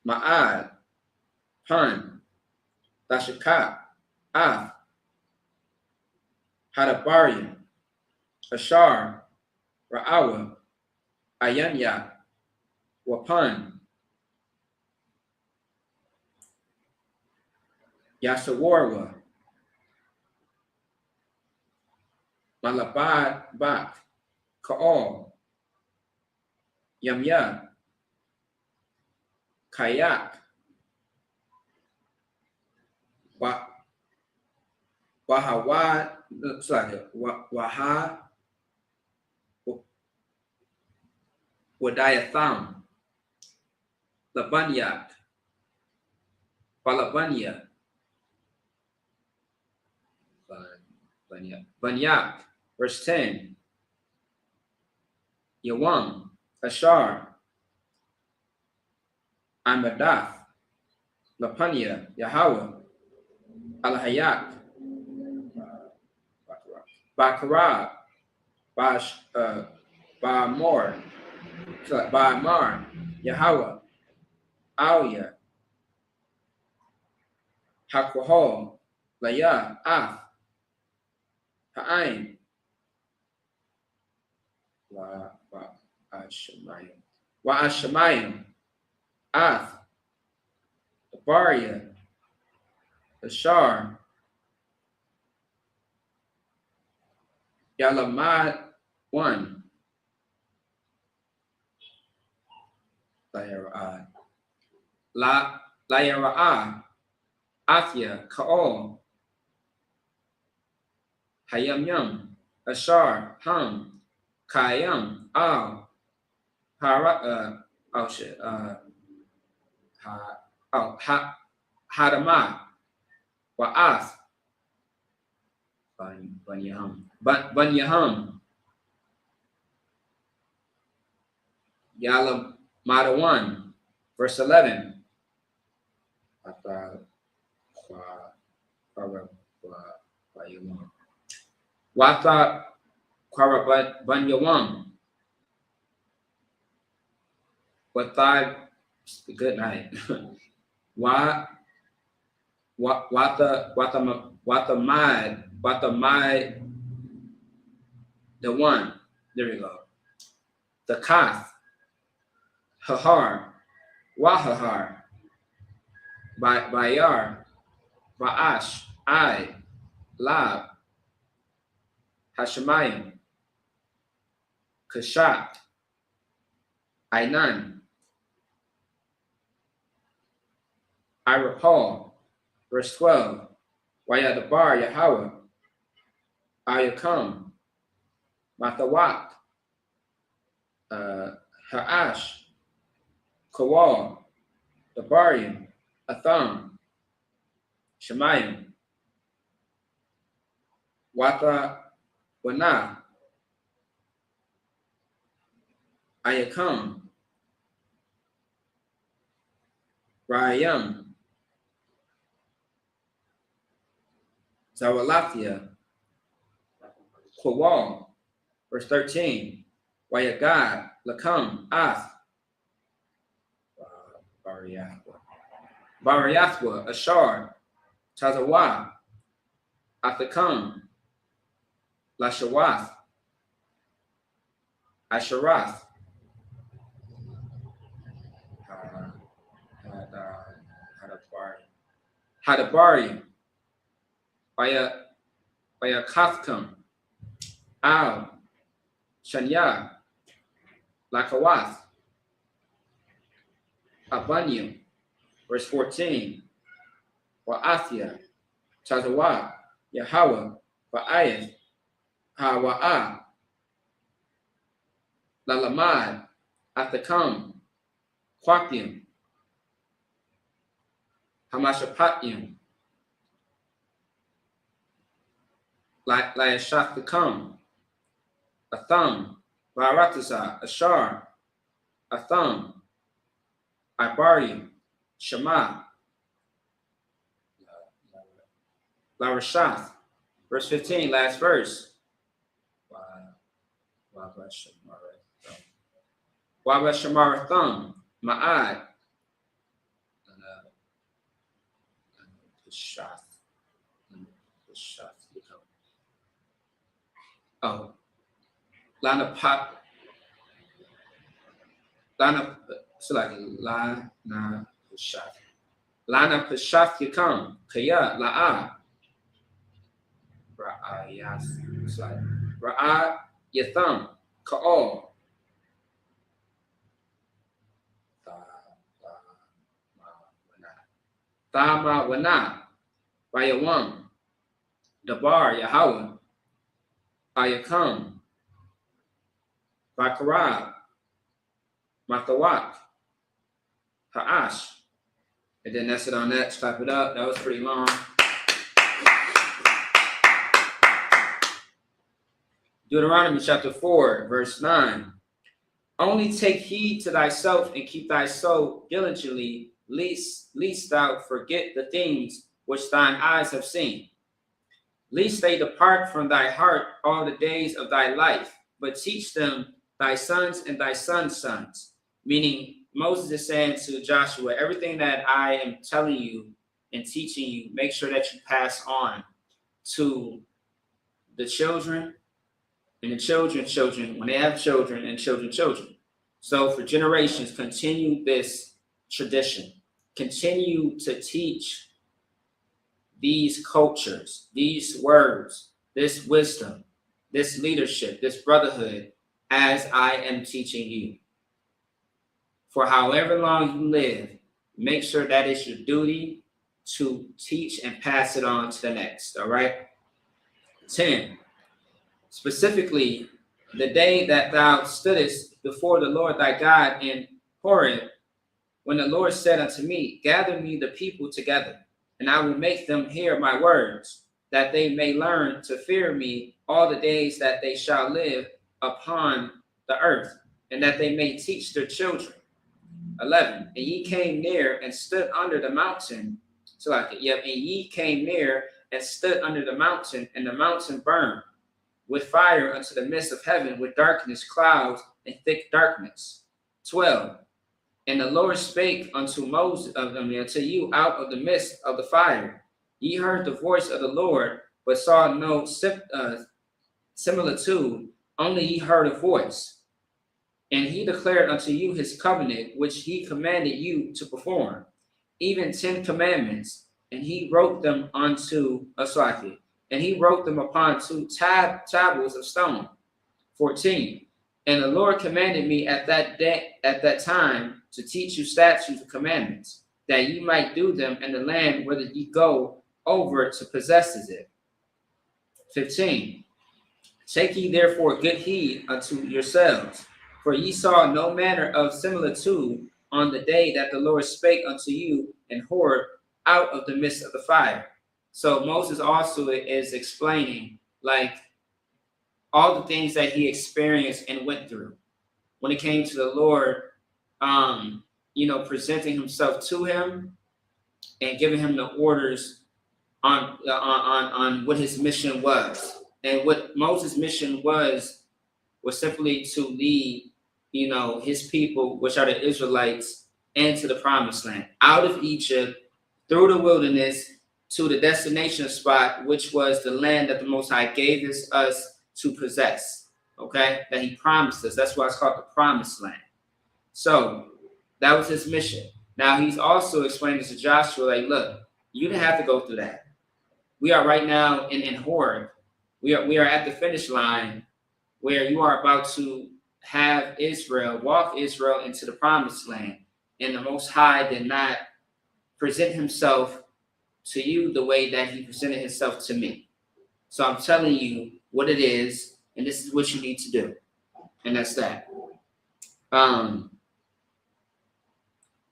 Ma'ad, Pun, Dashakak, Af, Hadabarian, Ashar, Ra'awa, Ayanya, Wapan, Yasawarwa, Malabad Bak, Ka'al, Yamya, Kayak, Wahawad, Waha, Wadayatham, Labanyak, Balabanya, Banyak, verse 10, Yawam, Ashar, Amadath, Lapanya, Yahweh, Alhayak, Bakara, Ba'amor, Ba'amar, Yahweh, Auya, Hakwahol, Laya, Af, Ha'ain, Wa'ashamayim, Af, Baria, Ashar, Yalamad 1, Layara'a, Athia, Ka'ol, Hayamyam, Ashar, Ham, Kayam, Al, Hadamah, Wa'ath, Banyaham, Yalam Madawan, verse 11. Wata Banyawam. Good night. Watamai, the one. There we go. The Kath, Hahar, Wahahar, Bayar, Ba'ash, I, Lab, Hashemayim, Kashat, Ainan, Irapal, verse 12, Wayadabar, Yahweh, Ayakam, Mathawat, Ha'ash, Kawal, Dabarim, Atham, Shemayim, Wata, Wana, Ayakam, Rayam, Zawalathia, Kawal, verse 13, Wayagad, Lakam, Ath, Bariathwa, Ashar, Tazawa, Athakam, Lashawath, Asharath, Hadabari, Bayakathkam, Al, Shanya, Lakawath, Abanyam, verse 14, Wa'athia, Tazawa, Yahweh, Ba'ayath, Hawa'ah, Lalamad, Athakam, Quakim, Hamashapatyam, Layashathakam, Atham, Varatasa, Ashar, Atham, Ibari, Shema, Larashath, verse 15, last verse. Wabashemaratham, Ma'ad, oh, Lana Pop, Lana, so like Lana Pashath. Lana Pashath Yakam, Kaya, La'a, Ra'ayas, it's like Ra'a Yatham, Ka'al, Thama Wana, Bayawam, Dabar Yahweh, Ayakam, Bakarab, Mathawat, Ha'ash. And then that's it on that. Clap it up. That was pretty long. Deuteronomy chapter 4, verse 9. Only take heed to thyself and keep thy soul diligently, lest thou forget the things which thine eyes have seen. Lest they depart from thy heart all the days of thy life, but teach them thy sons and thy sons' sons. Meaning, Moses is saying to Joshua, everything that I am telling you and teaching you, make sure that you pass on to the children and the children's children when they have children and children's children. So for generations, continue this tradition. Continue to teach these cultures, these words, this wisdom, this leadership, this brotherhood, as I am teaching you. For however long you live, make sure that it's your duty to teach and pass it on to the next, all right? 10, specifically, the day that thou stoodest before the Lord thy God in Horeb, when the Lord said unto me, gather me the people together, and I will make them hear my words, that they may learn to fear me all the days that they shall live upon the earth, and that they may teach their children. 11, and ye came near and stood under the mountain. So like it, yep, and ye came near and stood under the mountain, and the mountain burned with fire unto the midst of heaven, with darkness, clouds, and thick darkness. 12, And the Lord spake unto Moses, unto you out of the midst of the fire. Ye heard the voice of the Lord, but saw no similitude, only ye heard a voice. And he declared unto you his covenant, which he commanded you to perform, even 10 commandments. And he wrote them onto Aslaki, and he wrote them upon 2 tablets of stone. 14. And the Lord commanded me at that time to teach you statutes and commandments, that ye might do them in the land whither ye go over to possess it. 15. Take ye therefore good heed unto yourselves, for ye saw no manner of similitude on the day that the Lord spake unto you in Horeb out of the midst of the fire. So Moses also is explaining like all the things that he experienced and went through when it came to the Lord, presenting himself to him and giving him the orders on what his mission was. And what Moses' mission was simply to lead, his people, which are the Israelites, into the promised land, out of Egypt, through the wilderness, to the destination spot, which was the land that the Most High gave us to possess, okay? That he promised us. That's why it's called the promised land. So that was his mission. Now he's also explaining to Joshua, like, look, you didn't have to go through that. We are right now in Horeb. We are at the finish line where you are about to have walk Israel into the promised land. And the Most High did not present himself to you the way that he presented himself to me. So I'm telling you what it is, and this is what you need to do. And that's that.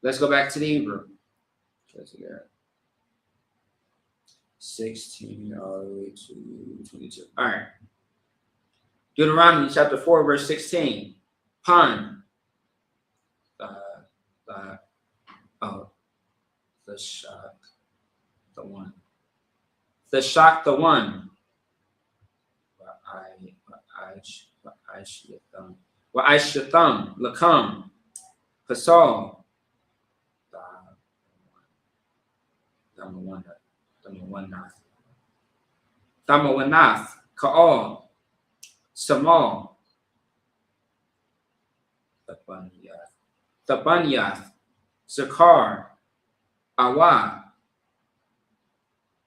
Let's go back to the Hebrew. 16 all the way to 22. All right. Deuteronomy chapter 4, verse 16. Pun. The shock, the one. The shock, the one. Wa'aishatham, lakam, pasal, Thamawanath, Ka'al, Samal, Thabanyath, Zakar, Awa,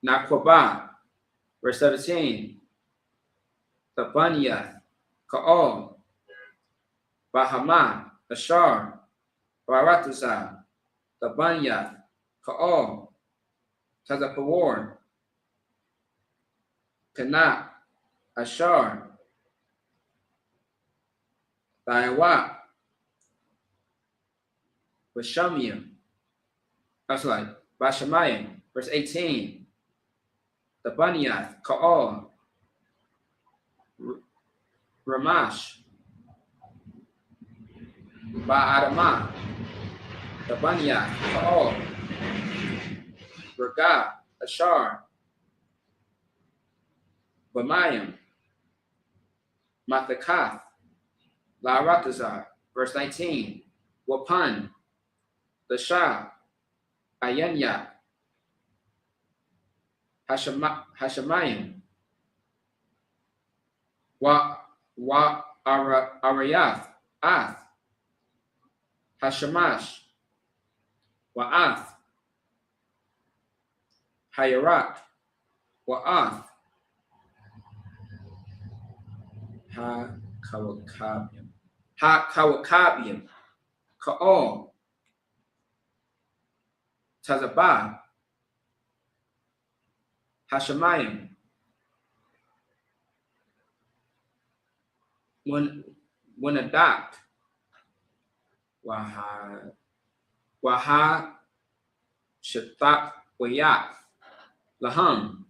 Nakwaba, verse 17, Thabanyath, Ka'al, Bahama, Ashar, Baratazah, Thabanyath, Ka'al, Tazapawar, Kanak, Ashar, Taiwa, Bashamim. That's like Bashamayim, verse 18. The Bunyath, Ka'al, Ramash, Ba'adamah, the Bunyath, Ka'al, Raga, Ashar, Bamayim, Mathakath, La'aratazar, verse 19. Wapan, the Shah, Ayanya, Hashemayim, Arayath, Ath, Hashemash, Wa'ath, Hayarak, Wa'ath, Ha-Kawakabium, Ka'al, Tazabah, Hashemayim. When adopt, Waha Shatak Wayak, Laham,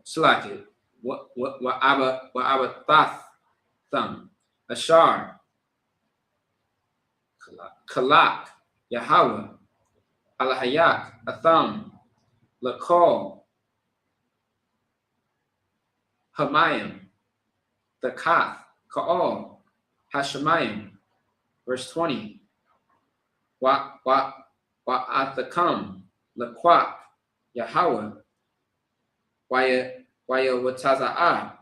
Slaki, Wa'abathath, Thumb, Ashar, Kalak, Yahweh, Alahayak, Atham, Lakal, Hamayim, the Kath, Ka'al, Hashemayim. Verse 20. Wa'athakam, Laquak, Yahweh, Wataza'ah,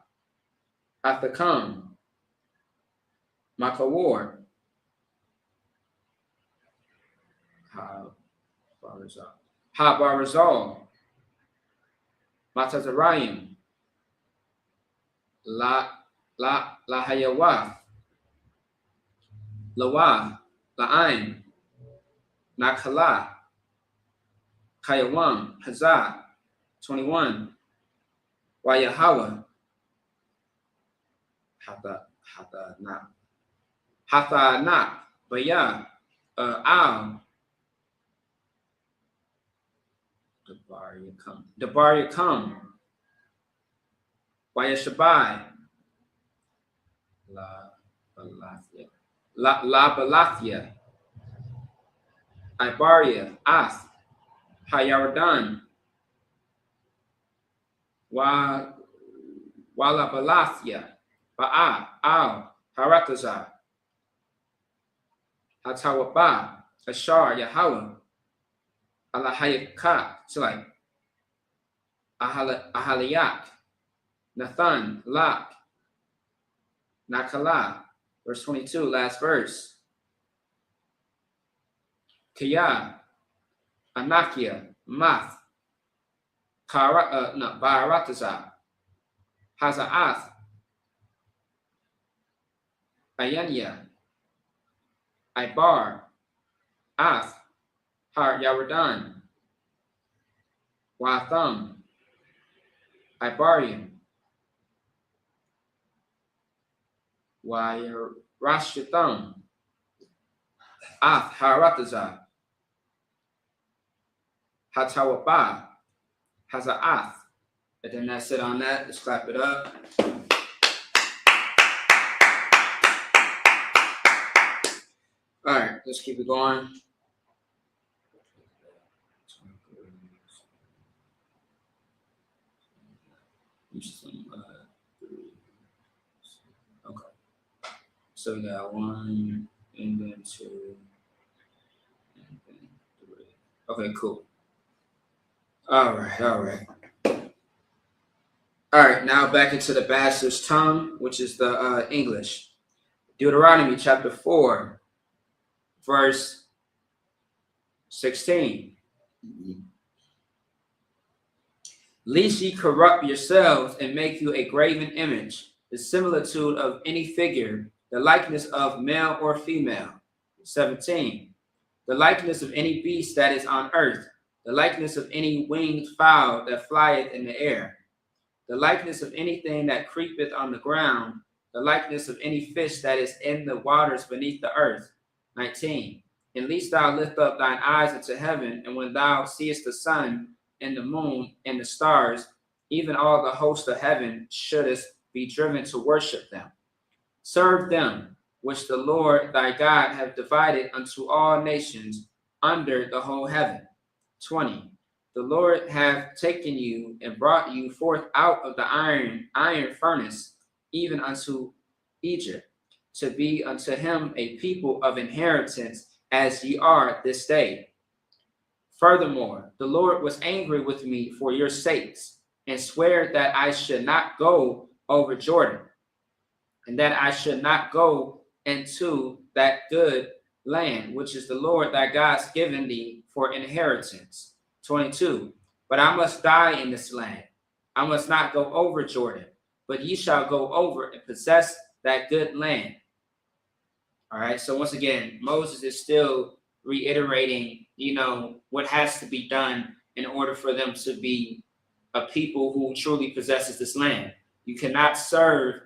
Athakam, Makawar, Ha-Barazal, Matazarayim, Lahayawath, Lawa, La'ain, Nakala, Kayawam, Hazah. 21. Wayahawa, Hathanak, Bayah, Al, Debar Yakam, Wayashabai, La Balathia, Ibaria, Ath, Hayaradan, Wala Balathia, Ba'a, Al, Haratazah, Hatawaba, Ashar, Yahweh, Alahayakat, it's like Ahaliyak, Nathan, Lak, Nakala, verse 22, last verse. Kiyah, Anakia, Math, Baratazah, Hazaath, Ayanya, Ibar, Ath, Har Yaradan, Watham, Ibarium, Wayarashatham, Ath Haratazah, Hatawaba, Hazaath. And then that's it on that. Let's clap it up. All right, let's keep it going. Okay. So we got 1 and then 2 and then 3. Okay, cool. All right. All right, now back into the bastard's tongue, which is the English. Deuteronomy chapter 4, verse 16. Lest ye corrupt yourselves and make you a graven image, the similitude of any figure, the likeness of male or female. 17. The likeness of any beast that is on earth, the likeness of any winged fowl that flieth in the air, the likeness of anything that creepeth on the ground, the likeness of any fish that is in the waters beneath the earth. 19. And lest thou lift up thine eyes into heaven, and when thou seest the sun and the moon and the stars, even all the host of heaven, shouldest be driven to worship them. Serve them, which the Lord thy God hath divided unto all nations under the whole heaven. 20. The Lord hath taken you and brought you forth out of the iron furnace, even unto Egypt, to be unto him a people of inheritance, as ye are this day. Furthermore, the Lord was angry with me for your sakes, and sware that I should not go over Jordan, and that I should not go into that good land, which is the Lord thy God's given thee for inheritance. 22. But I must die in this land. I must not go over Jordan, but ye shall go over and possess that good land. All right. So once again, Moses is still reiterating, what has to be done in order for them to be a people who truly possesses this land. You cannot serve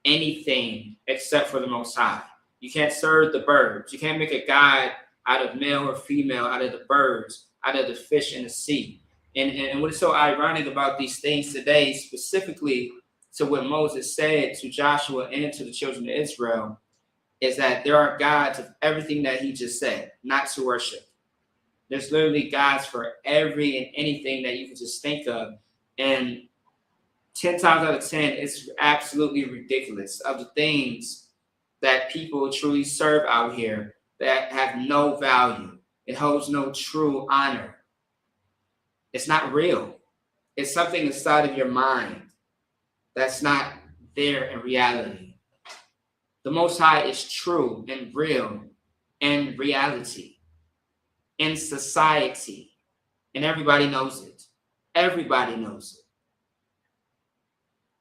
anything except for the Most High. You can't serve the birds. You can't make a god out of male or female, out of the birds, out of the fish in the sea. And what is so ironic about these things today, specifically to what Moses said to Joshua and to the children of Israel, is that there are gods of everything that he just said, not to worship. There's literally gods for every and anything that you can just think of. And 10 times out of 10, it's absolutely ridiculous of the things that people truly serve out here that have no value. It holds no true honor. It's not real. It's something inside of your mind that's not there in reality. The Most High is true and real in reality, in society, and everybody knows it. Everybody knows it.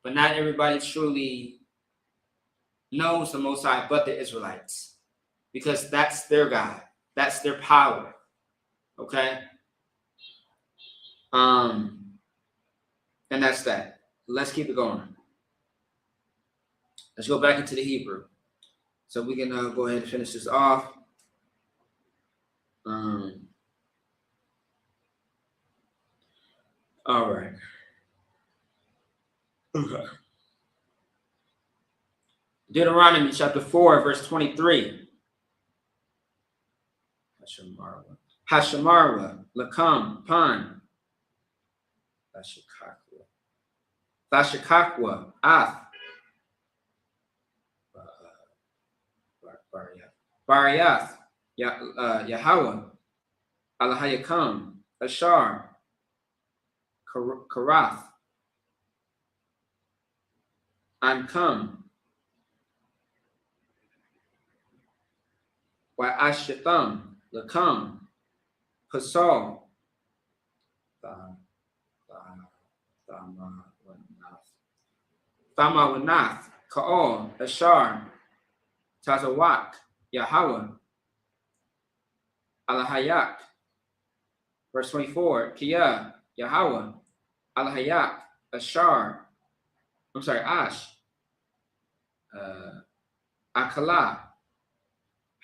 But not everybody truly knows the Most High but the Israelites, because that's their God. That's their power. Okay? And that's that. Let's keep it going. Let's go back into the Hebrew. So we can go ahead and finish this off. All right. Okay. Deuteronomy chapter 4, verse 23. Hashamarwa, Lakam, Pan, Thashakakwa, Ath, Bariath, Yahweh, Alahayakam, Ashar, Karath, Ankam, Wa'ashatham, Lakam, Pasal, Thamawanath, Ka'al, Ashar, Tazawak, Yahweh, Alahayak. Verse 24, Kia, Yahweh, Alahayak, Ashar, Ash, Akala,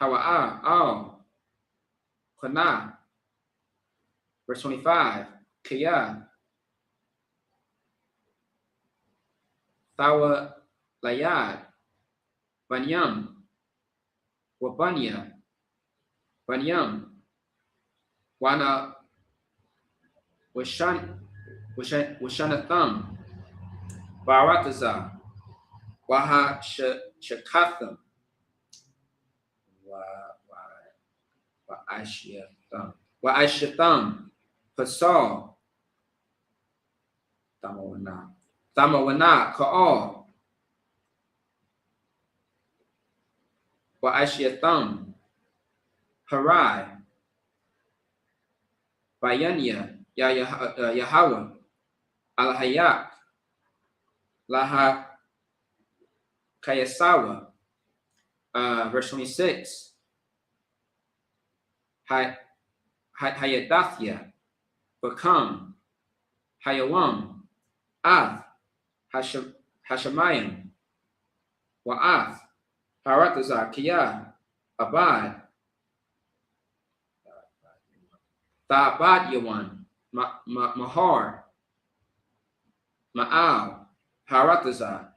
Hawa'a, Al, Kana. Verse 25, Kia, Thawa, Layad, Banyam, Wabanya, Banyam, Wana, Washanatham, Barataza, Waha Shakatham, Wa'ashatham, Pasal, Thamawana, Ka'al, Wa'ashatham, Harai, Bayanya, Yahweh, Al-Hayak, Laha Kayasawa, verse 26, Hayadathya, Bakam, Hayawam, Av, Hashamayim, Wa'ath, Haratazar, Kiyah, Abad, Ta'abad Yawan, Mahar, Ma'al, Haratazar,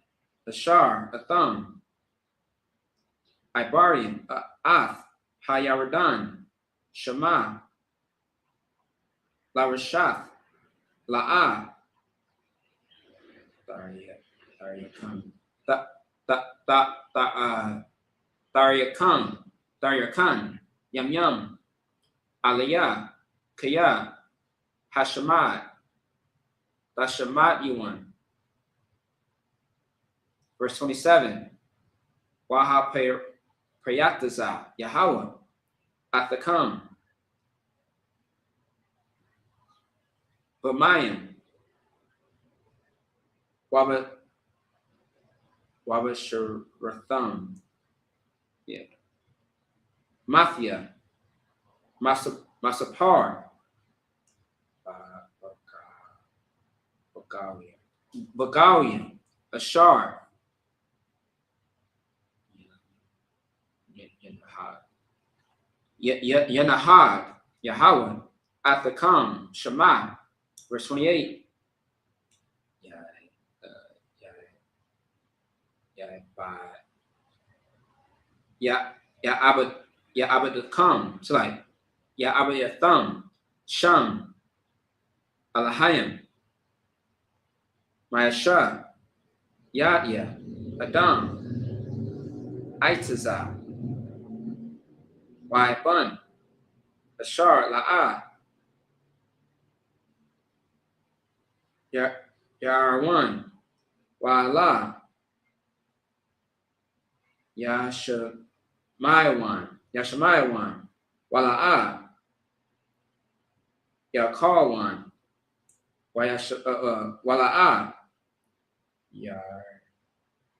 Ashar, Atham, Ibarian, Ath, Hayaradan, Shema, Larashath, La'ah, Tariakan, Yam Yam, Aliyah, Kaya, Hashamat, Dashamat Yuan. Verse 27, Waha Prayataza, Yahweh, Athakam, Bamayim, Wabasharatham, yeah, Mathia, Masapar, Bagalian, Ashar, Yanahad, Yahweh, Athakam, Shema. Verse 28. Abadakam. It's like Abayatham, Sham, Alahayim, Maasha, Yahya, Adam, Itazah, Bun, Ashar, La'ah, Yarwan, Wa'ala, Yashmaiwan, Wala'ah, Yakalwan, Wala'ah,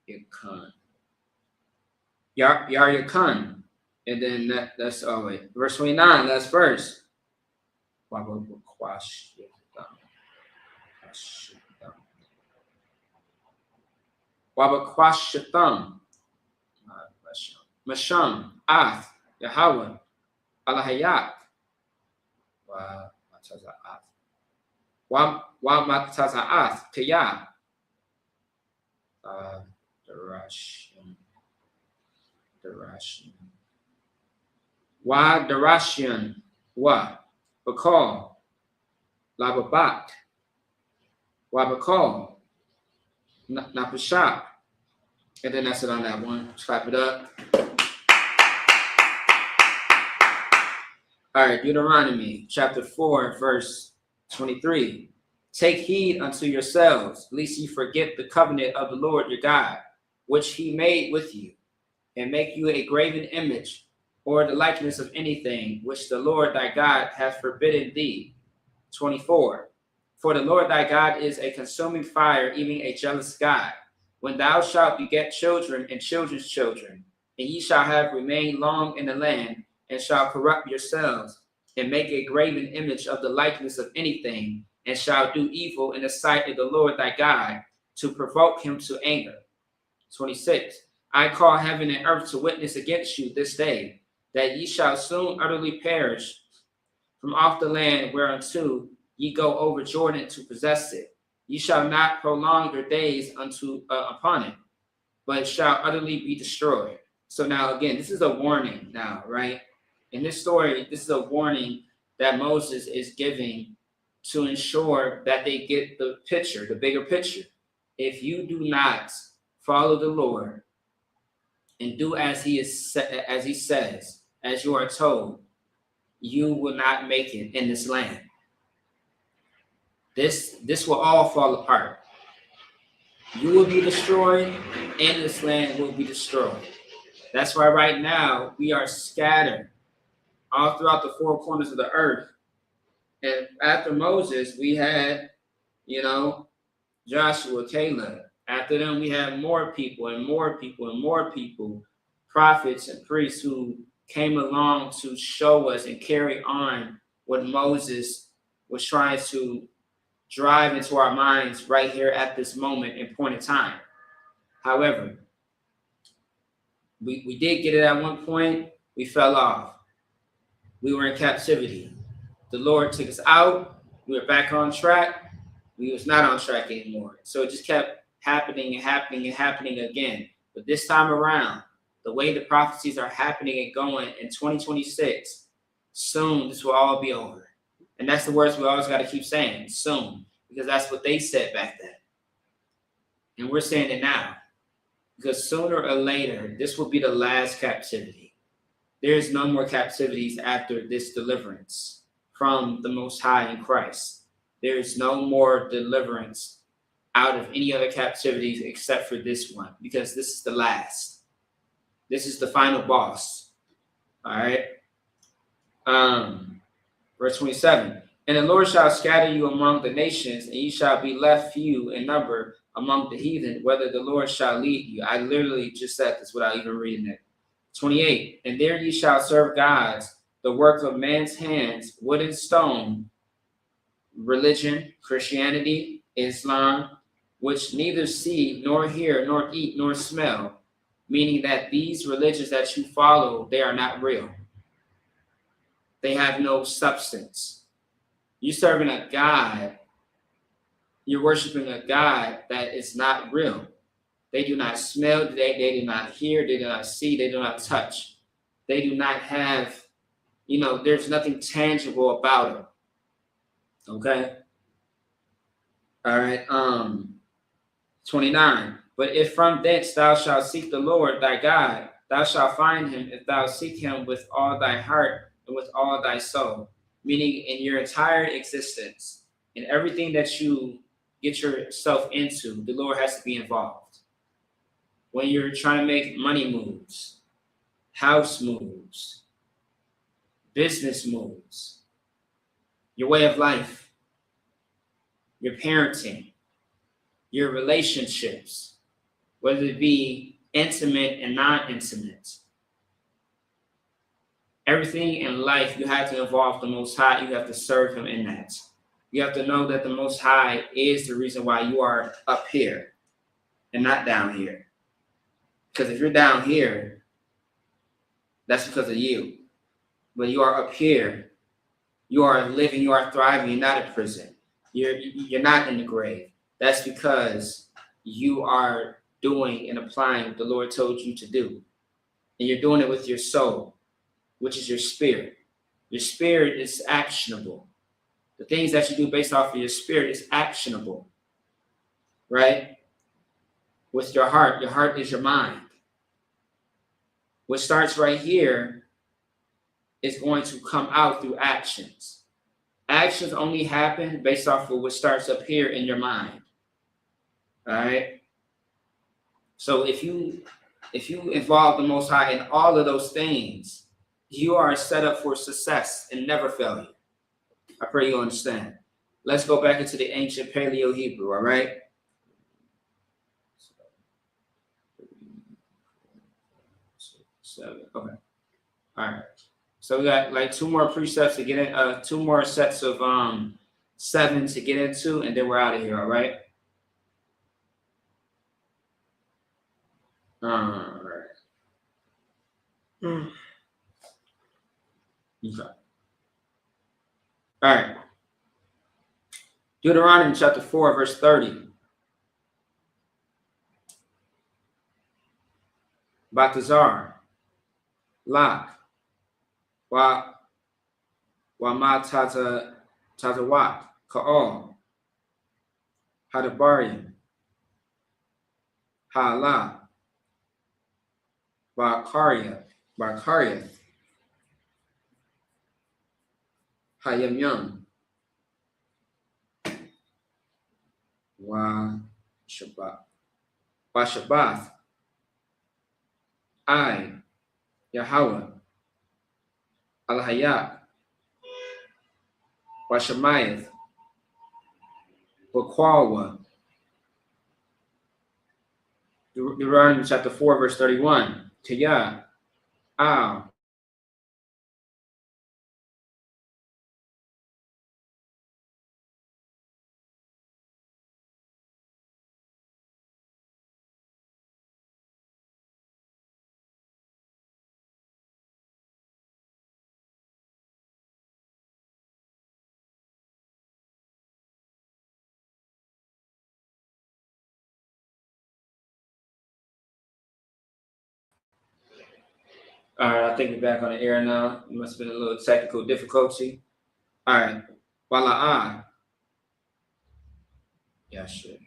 Yaryakan. Yaryakan. And then that's wait, verse 29, that's first. Wabakwashatham, Masham, Ath, Yahweh, Alahayat, Wamataza'ath, Kiyah, Darashian. Wa Darashian, Wa, Bakal, Lababat, Wabakal, Napashak. And then that's it on that one. Clap it up. All right, Deuteronomy chapter 4, verse 23. Take heed unto yourselves, lest ye forget the covenant of the Lord your God, which he made with you, and make you a graven image, or the likeness of anything which the Lord thy God hath forbidden thee. 24. For the Lord thy God is a consuming fire, even a jealous God. When thou shalt beget children and children's children, and ye shall have remained long in the land, and shall corrupt yourselves, and make a graven image of the likeness of anything, and shall do evil in the sight of the Lord thy God, to provoke him to anger. 26. I call heaven and earth to witness against you this day, that ye shall soon utterly perish from off the land whereunto ye go over Jordan to possess it. Ye shall not prolong your days upon it, but shall utterly be destroyed. So now again, this is a warning now, right? In this story, this is a warning that Moses is giving to ensure that they get the picture, the bigger picture. If you do not follow the Lord and do as he says, as you are told, you will not make it in this land. This will all fall apart. You will be destroyed, and this land will be destroyed. That's why right now we are scattered all throughout the four corners of the earth. And after Moses, we had, Joshua, Caleb. After them, we had more people and more people and more people, prophets and priests who came along to show us and carry on what Moses was trying to drive into our minds right here at this moment and point in time. However, we did get it at one point. We fell off. We were in captivity. The Lord took us out. We were back on track. We was not on track anymore. So it just kept happening and happening and happening again. But this time around, the way the prophecies are happening and going in 2026, soon this will all be over. And that's the words we always got to keep saying, soon, because that's what they said back then. And we're saying it now, because sooner or later, this will be the last captivity. There is no more captivities after this deliverance from the Most High in Christ. There is no more deliverance out of any other captivities except for this one, because this is the last. This is the final boss. All right. Verse 27. And the Lord shall scatter you among the nations, and you shall be left few in number among the heathen, whether the Lord shall lead you. I literally just said this without even reading it. 28. And there ye shall serve gods, the work of man's hands, wood and stone, religion, Christianity, Islam, which neither see, nor hear, nor eat, nor smell, meaning that these religions that you follow, they are not real. They have no substance. You're serving a God, you're worshiping a God that is not real. They do not smell, they do not hear, they do not see, they do not touch. They do not have, there's nothing tangible about it. Okay? All right. 29. But if from thence thou shalt seek the Lord thy God, thou shalt find him if thou seek him with all thy heart and with all thy soul. Meaning in your entire existence, in everything that you get yourself into, the Lord has to be involved. When you're trying to make money moves, house moves, business moves, your way of life, your parenting, your relationships, whether it be intimate and non-intimate. Everything in life, you have to involve the Most High. You have to serve him in that. You have to know that the Most High is the reason why you are up here and not down here. Because if you're down here, that's because of you. But you are up here. You are living, you are thriving, you're not in prison. You're not in the grave. That's because you are doing and applying what the Lord told you to do. And you're doing it with your soul, which is your spirit. Your spirit is actionable. The things that you do based off of your spirit is actionable, right? With your heart is your mind. What starts right here is going to come out through actions. Actions only happen based off of what starts up here in your mind. All right. So if you involve the Most High in all of those things, you are set up for success and never failure. I pray you understand. Let's go back into the ancient Paleo Hebrew. All right. Seven. Okay. All right. So we got like two more precepts to get in. Two more sets of 7 to get into, and then we're out of here. All right. All right. Okay. All right. Deuteronomy chapter 4, verse 30. Batazar, Lak, Wa Ma Tatawat, Ka'al, Hadabarian, Ha'ala, Barkaria, Hayamyam, Wa Shabbath, I, Yahweh, Al-Hayat, Wa Shemayeth, Wakwawa. Deuteronomy chapter 4, verse 31. Tiyah, Al, all right, I think we're back on the air now. It must have been a little technical difficulty. All right. Wala'ah. Yashak.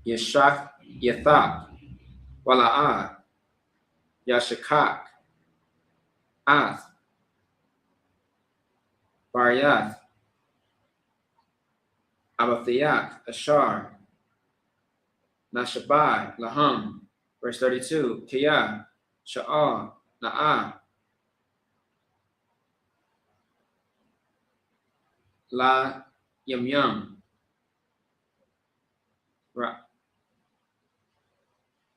Yashak. Yathak. Wala'ah. Yashakak. Ath. Baryath. Abathiyak. Ashar. Nashabai. Laham. Verse 32. Tiyah. Sha'ah. Na'ah. La Yam.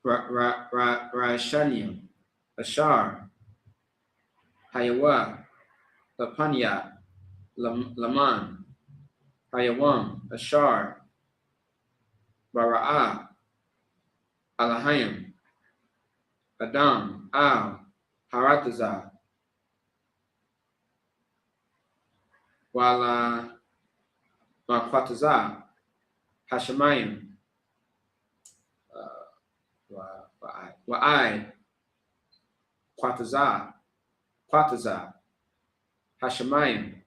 Rashanium. Ashar. Hayawa. Lapanya. Laman. Hayawam. Ashar. Bara'ah. Alahayim. Adam. Al. Haratazah. Wala Makwatazah. Hashemayim. Wa'ai. Kwatazah. Hashemayim.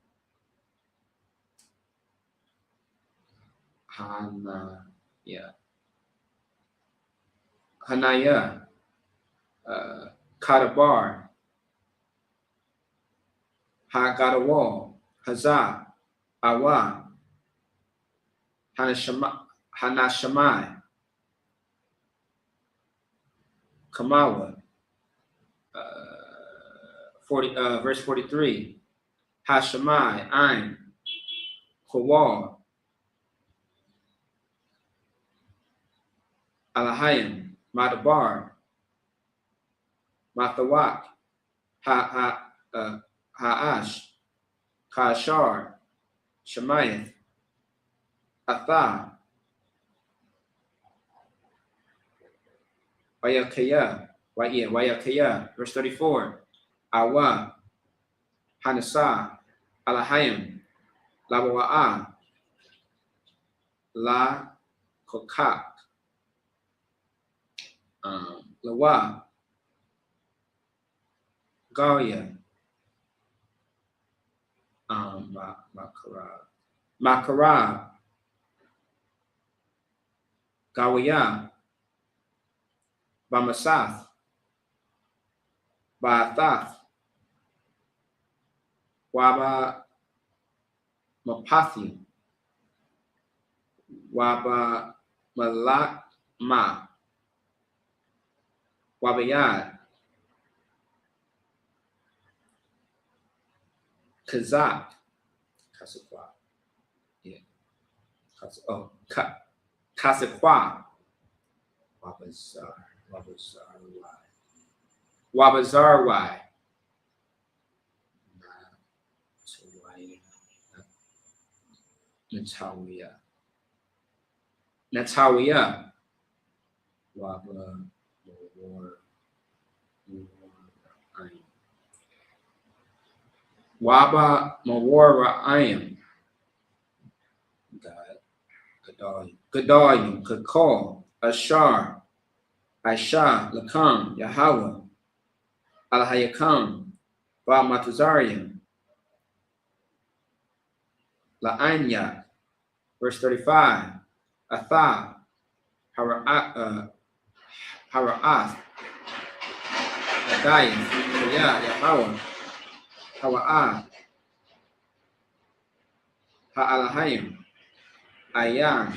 Hana. Yeah. Hanaya, Kadabar, Hagadawal, Hazah, Awa, Hanashamai, Kamawa, verse 43, Hashamai, Ain, Kowal, Alahayim, Madabar, Mathawak, Ha'ash, Kashar, Shemayath, Atha, Wayakaya, verse 34, Awa, Hanasa, Alahayim, Lawa'a, La Kokak, Lawa, Galia, Makara, Gawiya, Bamasath, Ba'athath, Waba Mapathi, Waba Malakma, Wabayad, Kazak, Kasakwa, yeah, Kasakwa, Wabazarwai, Natawiya, Waba Mawara'ayim, Gedalim, Kakal, Ashar, Aisha, Lakam, Yahweh, Alhayakam, Ba Matazarian, La'anya, verse 35, Atha, Hara'ath, Adayim, Yahweh, Hawa'ah, Ha'alahayim, Ayan,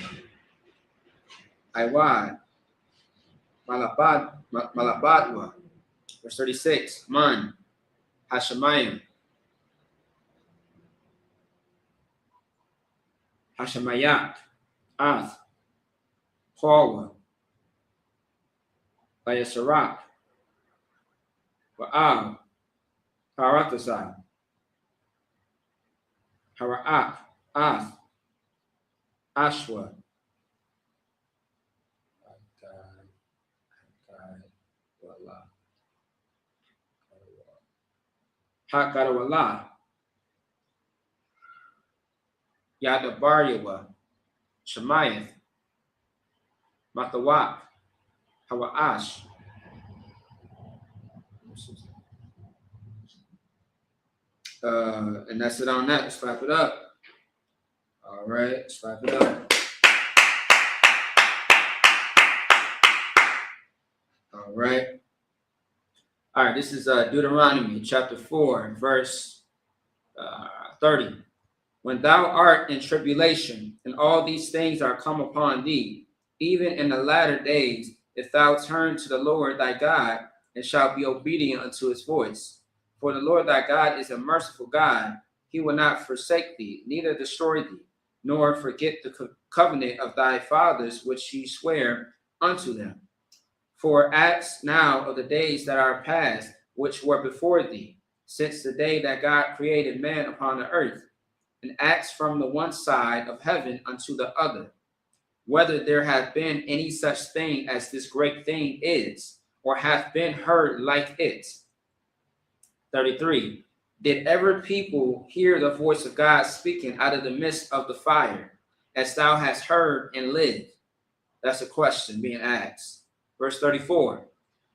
Iwad, Malabadwa, verse 36, Man, Hashemayim, Hashemayak, Ath, Hawa, Vayasarak, Wa'al, Harathasai, Hara'ak, Ath, Ashwa, Hakadawala, Yadabaryawa, Shemayath, Mathawak, Hawa'ash. And that's it on that. Let's wrap it up. All right, let's wrap it up. All right. All right, this is Deuteronomy chapter 4, verse 30. When thou art in tribulation, and all these things are come upon thee, even in the latter days, if thou turn to the Lord thy God, and shalt be obedient unto his voice. For the Lord thy God is a merciful God. He will not forsake thee, neither destroy thee, nor forget the covenant of thy fathers, which he sware unto them. For acts now of the days that are past, which were before thee, since the day that God created man upon the earth, and acts from the one side of heaven unto the other, whether there hath been any such thing as this great thing is, or hath been heard like it. 33. Did ever people hear the voice of God speaking out of the midst of the fire, as thou hast heard and lived? That's a question being asked. Verse 34.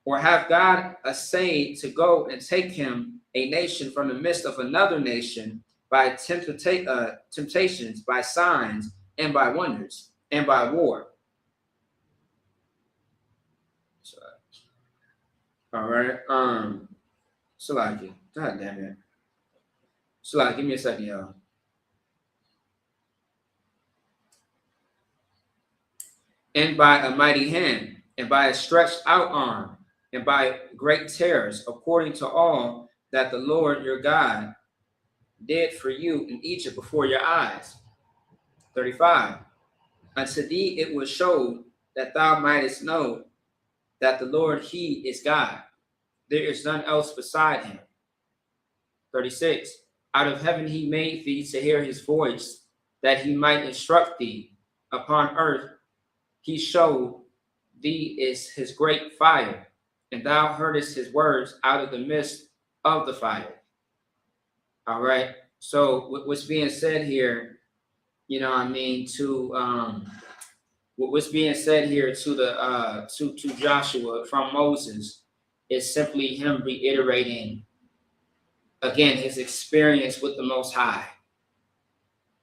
Or have God essayed to go and take him a nation from the midst of another nation by temptations, by signs, and by wonders, and by war? All right. Salaki. God damn it. Salaki, give me a second, y'all. And by a mighty hand, and by a stretched out arm, and by great terrors, according to all that the Lord your God did for you in Egypt before your eyes. 35. Unto thee it was showed that thou mightest know that the Lord, he is God. There is none else beside him. 36. Out of heaven he made thee to hear his voice, that he might instruct thee. Upon earth he showed thee is his great fire, and thou heardest his words out of the midst of the fire. All right. So what's being said here, you know what I mean, to what's being said here to the to Joshua from Moses is simply him reiterating again his experience with the Most High.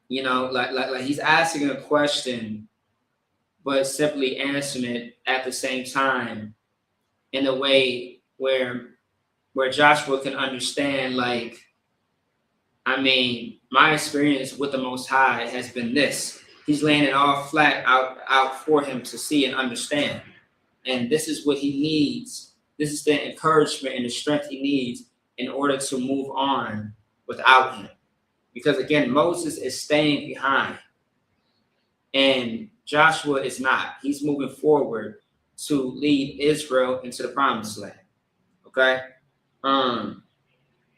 You know, like he's asking a question, but simply answering it at the same time in a way where Joshua can understand, like, I mean, my experience with the Most High has been this. He's laying it all flat out for him to see and understand. And this is what he needs. This is the encouragement and the strength he needs in order to move on without him. Because again, Moses is staying behind and Joshua is not. He's moving forward to lead Israel into the promised land. Okay? Let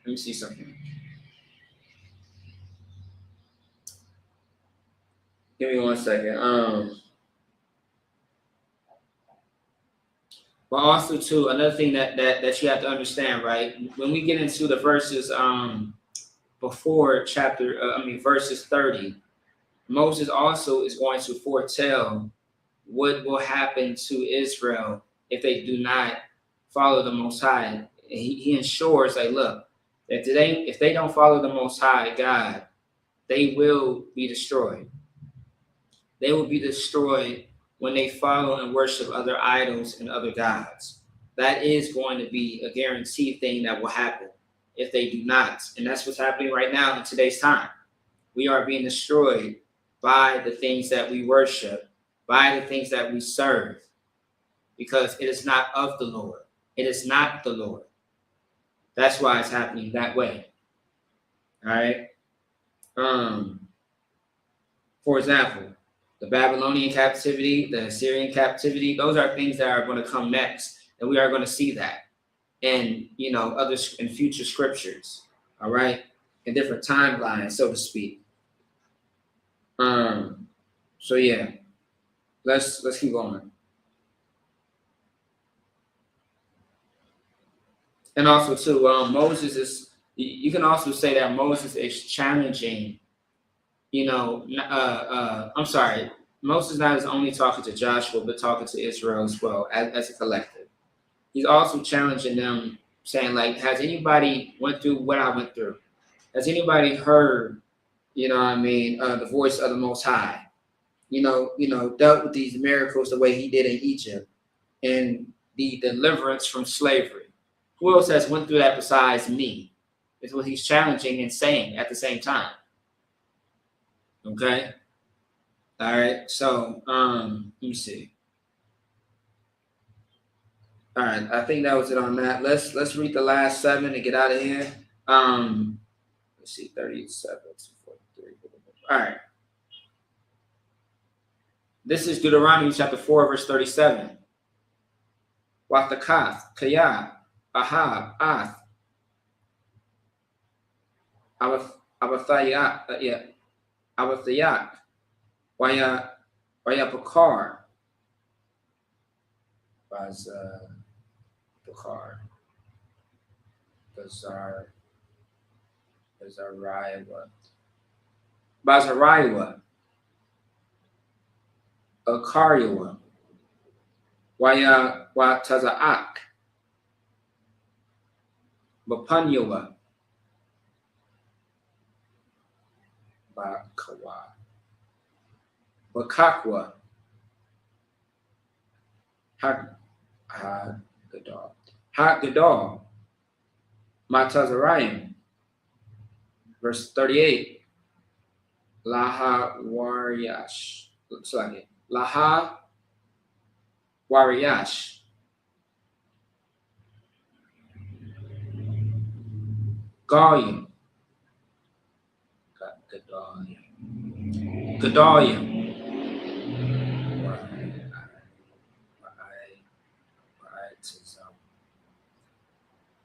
me see something. Give me 1 second. But also too, another thing that you have to understand, right? When we get into the verses before verses 30, Moses also is going to foretell what will happen to Israel if they do not follow the Most High. He ensures, like, look, if they don't follow the Most High God, they will be destroyed. They will be destroyed when they follow and worship other idols and other gods. That is going to be a guaranteed thing that will happen if they do not. And that's what's happening right now in today's time. We are being destroyed by the things that we worship, by the things that we serve, because it is not of the Lord. It is not the Lord. That's why it's happening that way. All right. For example, the Babylonian captivity, the Assyrian captivity, those are things that are going to come next. And we are going to see that in, in future scriptures. All right. In different timelines, so to speak. So yeah, let's keep going. And also too, Moses is, you can also say that Moses is challenging, I'm sorry, Moses not is only talking to Joshua, but talking to Israel as well, as a collective. He's also challenging them, saying, like, has anybody went through what I went through? Has anybody heard, the voice of the Most High? Dealt with these miracles the way he did in Egypt and the deliverance from slavery. Who else has went through that besides me? Is what he's challenging and saying at the same time. Okay. All right. So, let me see. All right. I think that was it on that. Let's read the last 7 and get out of here. Let's see, 37 to 43. All right. This is Deuteronomy chapter 4, verse 37. Wathakath, Kayah, Ahab, Ath, Abathayak, Abathayak, Waya Bakar, Bakar, Bazariwa, Akariwa, Waya Watazaak, Bapanyawa, Bakawa, Bakakwa, Hagadar, Ha Gadol, Matazarayim. Verse 38. Laha Wariyash. Looks like it. Laha Wariyash. Galia. Gedalia.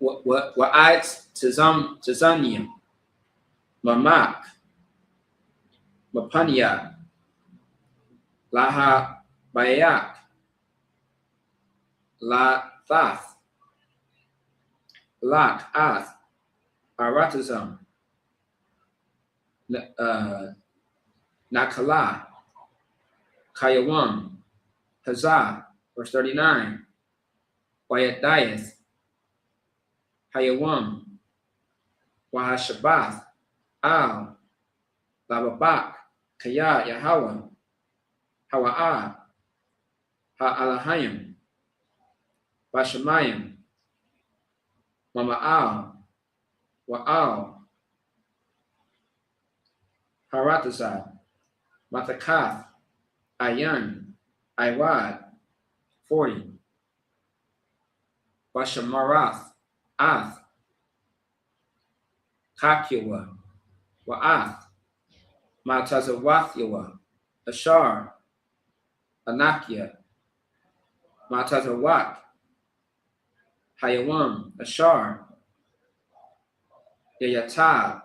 Wa'at Tizanium. Mamak. Mapanya. Laha Bayak. La Thath. Lak Ath. Aratazam. Nakala. Kayawam. Hazah. Verse 39. Wayadayeth. Hayawam. Wahashabath. Al. Lababak. Kaya Yahweh. Hawa'ah. Ha'alahayim. Bashamayim. Mama'al. Wa'al. Haratazah. Matakath. Ayan. Iwad. 40. Bashamarath. Ath. Kakiwa. Wa'ath. Matazawathiwa. Ashar. Anakia. Matazawak. Hayawam. Ashar. Yayata.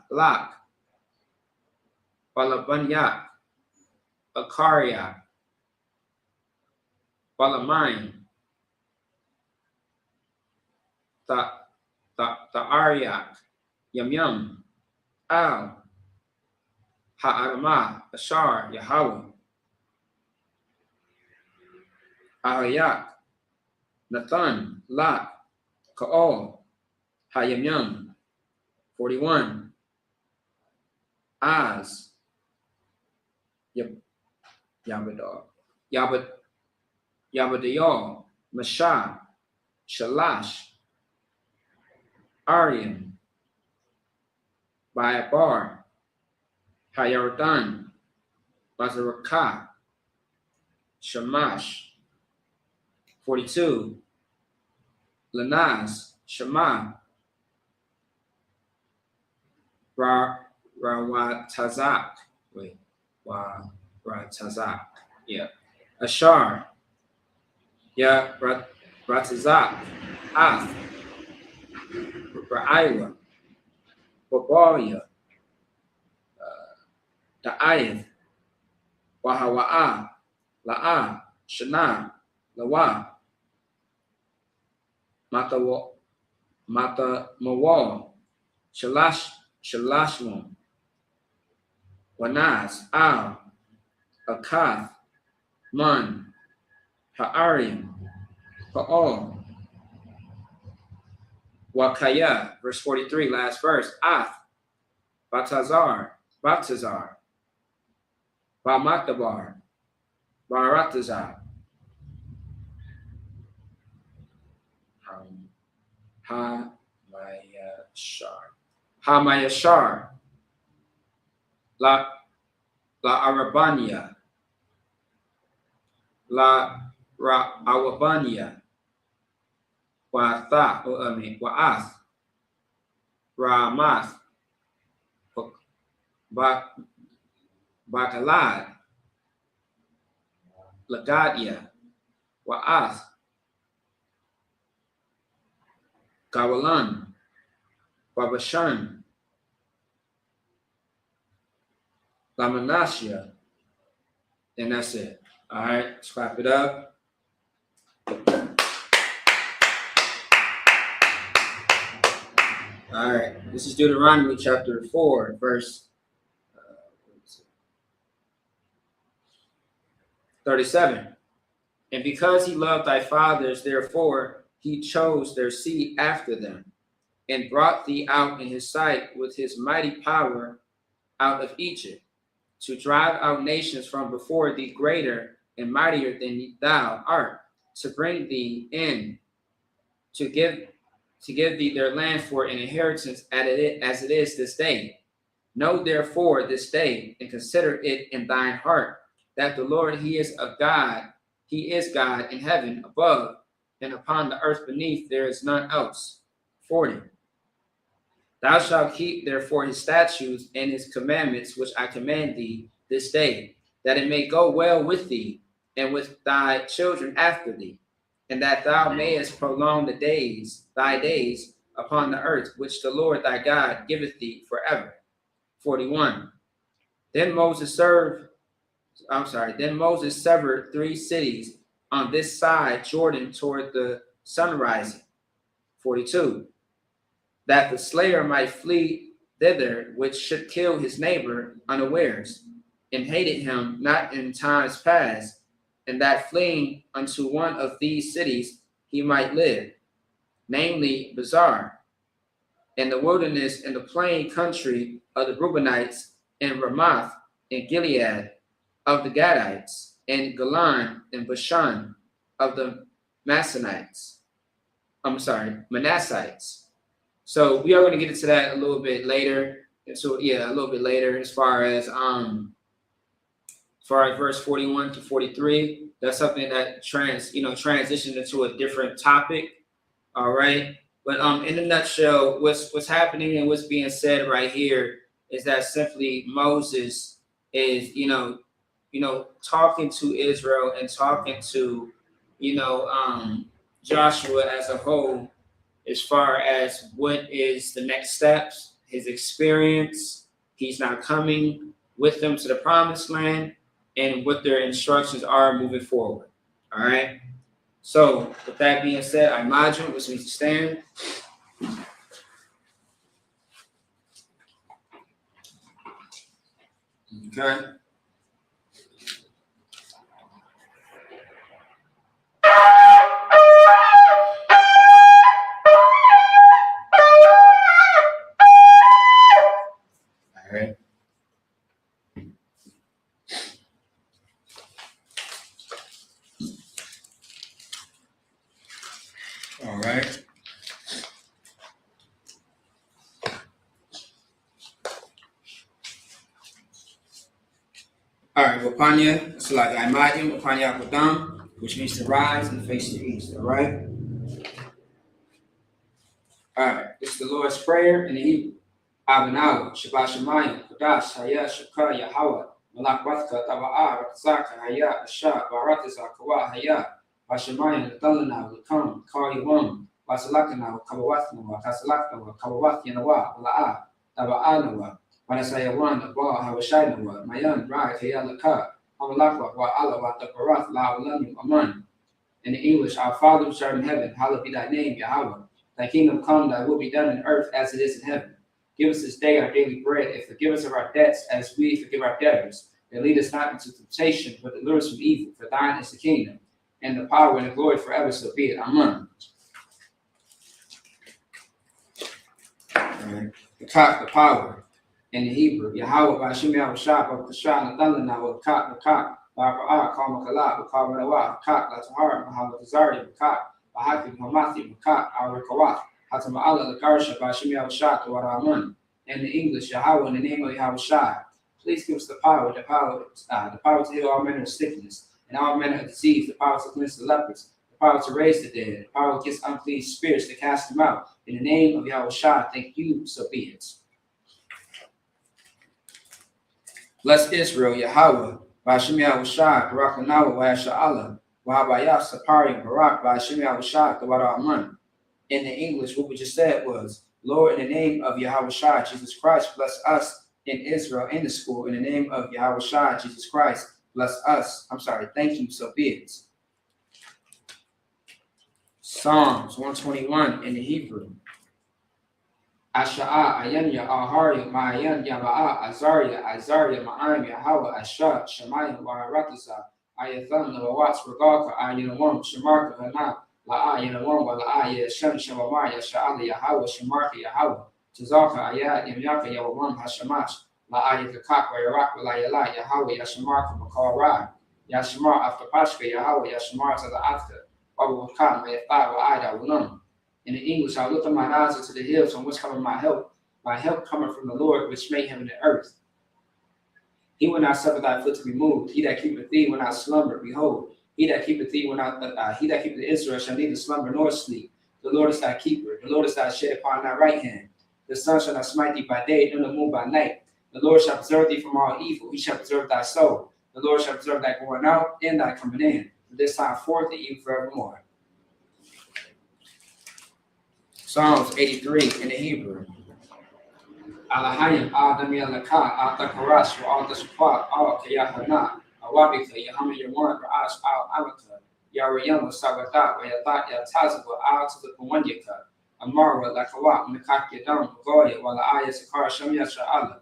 Lak. Balabanyak. Akaria. Balamain. Ta'aryak. Yamyam. Al. Ha'arama. Ashar. Yahweh. Ahayak. Nathan. Lak. Ka'ol. Hayamyam. 41. Az. Yabadar. Yabadayal. Mashah. Shalash. Aryan. Bayabar. Hayardan. Bazarakah. Shamash. 42. Lanaz. Shema. Rawatazak. Wait. Rawatazak. Yeah. Ashar. Yeah. Ratazak. Ath. Ra'aywa. Babalia. Da'ayth. Wahawa'ah. La'ah. Shana. Lawa. Mata Mawal. Shalashmon. Wanaz. Al. Akath. Man. Ha'arim. Ha'ol. Wakaya. Verse 43, last verse. Ath. Batazar. Bamatabar. Baratazar. Hamayashar. La Arabania. La Awabania. Wa'ath. Ramath. Bakalad. Lagadia. Wa'ath. Gawalan. Babashan. Lamanasha. And that's it. All right, let's clap it up. All right, this is Deuteronomy chapter 4, verse 37. And because he loved thy fathers, therefore he chose their seed after them, and brought thee out in his sight with his mighty power out of Egypt, to drive out nations from before thee greater and mightier than thou art, to bring thee in to give thee their land for an inheritance as it is this day. Know therefore this day, and consider it in thine heart, that the Lord he is God in heaven above, and upon the earth beneath there is none else. 40. Thou shalt keep therefore his statutes and his commandments which I command thee this day, that it may go well with thee, and with thy children after thee, and that thou mayest prolong thy days upon the earth, which the Lord thy God giveth thee forever. 41. Then Moses severed 3 cities on this side Jordan toward the sunrising. 42. That the slayer might flee thither, which should kill his neighbor unawares, and hated him not in times past, and that fleeing unto one of these cities he might live, namely Bazar, in the wilderness in the plain country of the Reubenites, and Ramoth and Gilead of the Gadites, and Golan and Bashan of the Manassites. So we are going to get into that a little bit later. As far as verse 41 to 43. That's something that transitioned into a different topic. All right. But in a nutshell, what's happening and what's being said right here is that simply Moses is, talking to Israel and talking to, Joshua as a whole, as far as what is the next steps, his experience. He's not coming with them to the promised land, and what their instructions are moving forward. All right. So with that being said, I imagine which means to stand. Okay. All right. All right. All right, Wapanya, it's like Imadim, Wapanya Kodam, which means to rise and face the east. All right. All right. This is the Lord's Prayer in the Hebrew. Abanawa, Shabbat Shemayim, Kodash, Haya, Shukar, Yahweh, Malak Watka, Taba'a, Ratzaka, Haya, Asha, Baratiza, Kawa, Haya, Bashemayim, Dalana, Lakam, Kariwam, Basalakana, Kawathna, Kasalakna, Kawathinawa, La'a, Taba'anawa, Banasayawan, Abba, Hawashinawa, Mayan, Rai, Hayalaka, Amalakwa, Wa'ala, Taparath, La'alam, Aman. In the English, our Father which art in heaven, hallowed be thy name, Yahweh. Thy kingdom come, thy will be done in earth as it is in heaven. Give us this day our daily bread, and forgive us of our debts as we forgive our debtors. And lead us not into temptation, but deliver us from evil. For thine is the kingdom, and the power, and the glory forever, so be it. Amen. Right. The power in the Hebrew. Yahweh Bashim Yahushua, Bakasha, Nathalana, Bakak, Bara'a, Kalmakala, Bakamanawa, Bakak, Latahar, Muhammad Azari, Bakak, Bahaki, Hamathi, Bakak, Arakawat. Hatama'ala Lakarsha Bashim Yahushua to Waraman. In the English, Yahweh, in the name of Yahushua, please give us the power to heal all manner of sickness and all manner of disease, the power to cleanse the lepers, the power to raise the dead, the power against unclean spirits to cast them out. In the name of Yahushua, thank you, so be it. Bless Israel, Yahweh, Bashim Yahushua, Barakanawa, Washa'ala, Wahabayah, Sapari, Barak, Bashim Yahushua, the Waraman. In the English, what we just said was, Lord, in the name of Yahushua, Jesus Christ, bless us in Israel in the school. In the name of Yahushua, Jesus Christ, bless us. Thank you, so be it. Psalms 121 in the Hebrew. Asha'a, Ayanya, Ahari, Ma'ayan, Yaba'a, Azariah, Ma'ayim, Yahweh, Asha, Shemayim, Waratasa, Ayathan, Lawats, Regalka, Ayanawam, Shemarka, Hana. La'a Yanawamba, La'a Yashem, Shemamaya, Sha'ala, Yahweh, Shemarka, Yahweh, Tazaka, Ayat, Yamyaka, Yawam, Hashamash, La'a Yakakak, Yarak, Layala, Yahweh, Yashamarka, Makara, Yashamar, after Pashka, Yahweh, Yashamar, to the after, Wabuka, Mayatha, Wa'ida, Wunum. In the English, I lift up my eyes unto the hills, from which cometh my help. My help cometh from the Lord, which made heaven and earth. He will not suffer thy foot to be moved. He that keepeth thee will not slumber. Behold, he that keepeth thee will not. He that keepeth Israel shall neither slumber nor sleep. The Lord is thy keeper. The Lord is thy shade upon thy right hand. The sun shall not smite thee by day, nor the moon by night. The Lord shall preserve thee from all evil. He shall preserve thy soul. The Lord shall preserve thy going out and thy coming in, from this time forth and even forevermore. Psalms 83 in the Hebrew. Alahayim Adam Yalaka Atakarash Al Dashpat Al Kayahana Awabika Yahama Yawan Rash Al Amaka Yarayama Sabbath Wayathat Yatazawa Al to the Pawanyaka Amara Lakawa Mikaki Dam Goya Wala Aya Sakara Shamya Sha'ala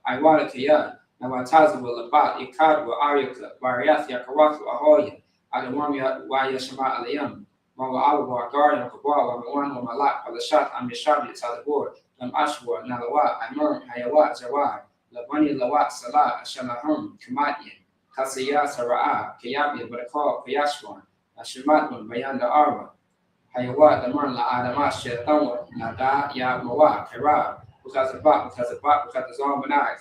Iwala Kaya Nawatazawa Labat Ikadwa Aryaka Variath Yakawatu Ahoya Adawamya Waya Shama Alayam Mawa Awa Guardian Kabawa Mawan Malak Alashat Amishabi Tazabor Ashwa, Nalawa, Imam, Hayawat, Zawad, Labani Lawat, Salah, Shalahum, Kamatian, Kasaya, Sara'a, Kayabi, Barakal, Kayashwan, Ashimatman, Bayanda Arwa, Hayawat, Amar, La Adamas, Shetawa, Nada, Ya Mawa, Kara, because of Zombana,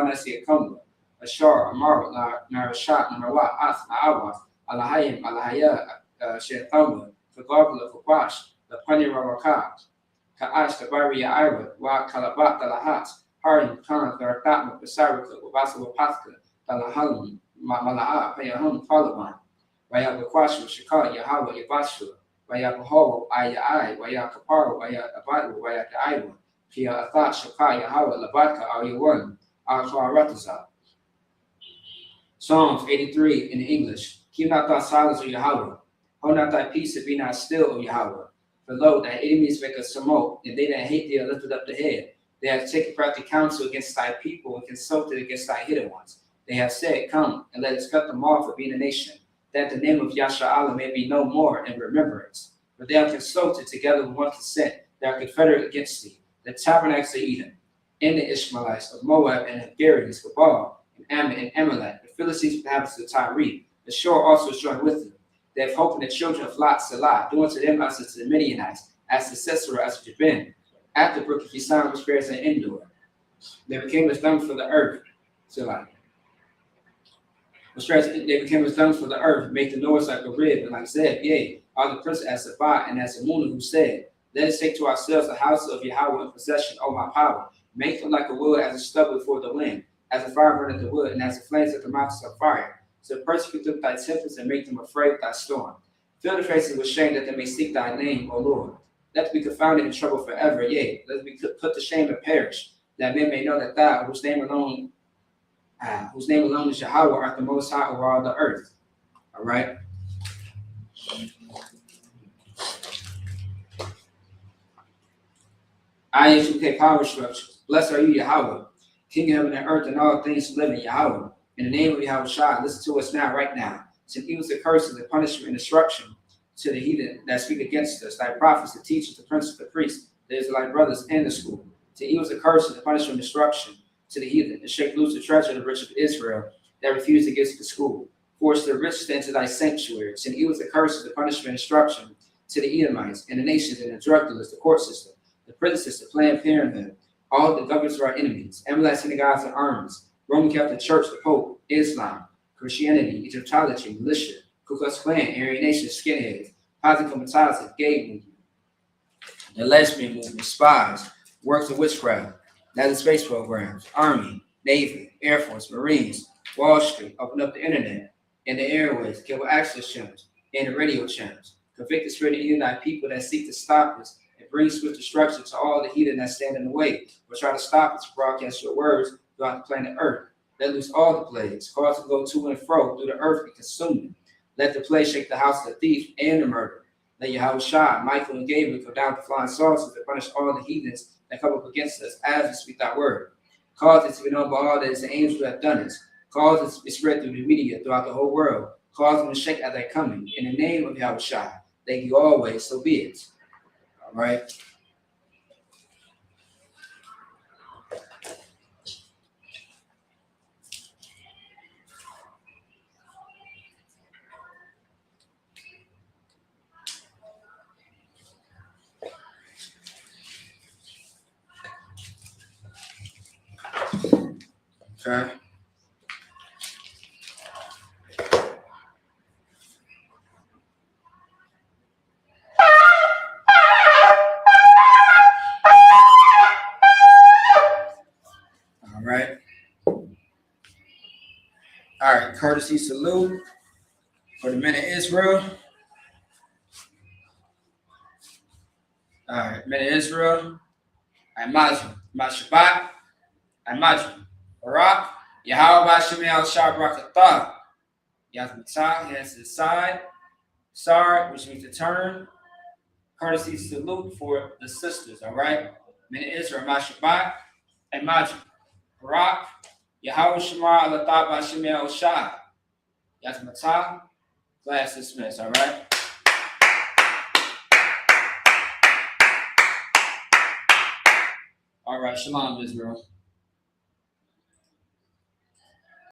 Nasi Kumba, Ashar, Amar, Narashat, Narawa, As, Naawa, Alahayim, Alahaya, Shetawa, Fagabla, Fubash, the Pani Rawaka. Ka'ash Kabaria Ira, Wa Kalabat Talahat, Harim Khan, Gardatma, Pasarika, Wabasa Wapatka, Talahalum, Mala'a, Payahum, Palaban, Wayabakwashu, Shika, Yahawa, Yabashu, Wayabaho, Ayai, Wayakaparo, Wayabadu, Wayakaiwa, Pia Athat, Shaka, Yahawa, Labatka, Ayawan, Al-Kharataza. Psalms 83 in English. Keep not thy silence, O Yahweh. Hold not thy peace and be not still, O Yahweh. For lo, thy enemies make us smoke, and they that hate thee are lifted up the head. They have taken crafty counsel against thy people and consulted against thy hidden ones. They have said, come, and let us cut them off for being a nation, that the name of Yasha'Allah may be no more in remembrance. For they have consulted together with one consent. They are confederate against thee, the tabernacles of Edom, and the Ishmaelites of Moab, and the Hungarians, Gebal, and Ammon, and Amalek, the Philistines, the inhabitants of Tyre. The shore also is joined with them. They have hope in the children of Lot, Salah, doing to them as to the Midianites, as to Sisera, as to Jabin, at the brook of Kisan, which bears an Endor. They became as dung for the earth, Salah. They became as dung for the earth, make the noise like a rib, and like Zeb, yea, are the prince as Sabat, and as Amunah, who said, let us take to ourselves the house of Yahweh in possession, O my power. Make them like a wood as a stubble before the wind, as a fire burneth the wood, and as the flames at the mountains of fire. So persecute them thy tempest and make them afraid of thy storm. Fill the faces with shame that they may seek thy name, O Lord. Let us be confounded in trouble forever, yea, let us be put to shame and perish, that men may know that thou, whose name alone is Yahweh, art the most high over all the earth. All right. IHUK power structure. Blessed are you, Yahweh, King of heaven and earth and all things living, Yahweh. In the name of Yahweh Shai, listen to us now, right now. Send evils, the curses, the punishment, and destruction to the heathen that speak against us, thy prophets, the teachers, the princes, the priests, the Israelite brothers, and the school. To evils, the curses, the punishment, and destruction to the heathen, and shake loose the treasure of the rich of Israel that refuse to give to the school. Force the rich into thy sanctuary. Send evils, the curses, the punishment, and destruction to the Edomites, and the nations, and the drug dealers, the court system, the prison system, Planned Parenthood, all the governments of our enemies, Amalek synagogues and armies, Roman Catholic Church, the Pope, Islam, Christianity, Egyptology, militia, Ku Klux Klan, Aryan Nation, skinheads, positive comitatus, gay movement, the lesbian movement, spies, works of witchcraft, NASA space programs, Army, Navy, Air Force, Marines, Wall Street, open up the internet and the airways, cable access channels, and the radio channels. Convict the spirit of United people that seek to stop us and bring swift destruction to all the heathen that stand in the way, or try to stop us to broadcast your words throughout the planet Earth. Let loose all the plagues, cause to go to and fro through the earth and consume them. Let the plague shake the house of the thief and the murderer. Let Yahweh Shai, Michael, and Gabriel come down with flying saucers to punish all the heathens that come up against us as we speak thy word. Cause it to be known by all that it's the angels who have done it. Cause it to be spread through the media throughout the whole world. Cause them to shake at thy coming. In the name of Yahweh Shai, thank you always, so be it. All right. Okay. All right. All right. Courtesy salute for the men of Israel. All right. Men of Israel. Imagine. Mashabat. Imagine. Barak. Yahweh Bashem El Shabrakatah. Yazmatah. He has to the side. Sar, which means to turn. Courtesy salute for the sisters. All right. Men of Israel. Mashabat. Imagine. Barak. Yahweh Shema Alatah Bashem El Shah. Yazmatah. Class dismissed. All right. All right, shalom, Israel.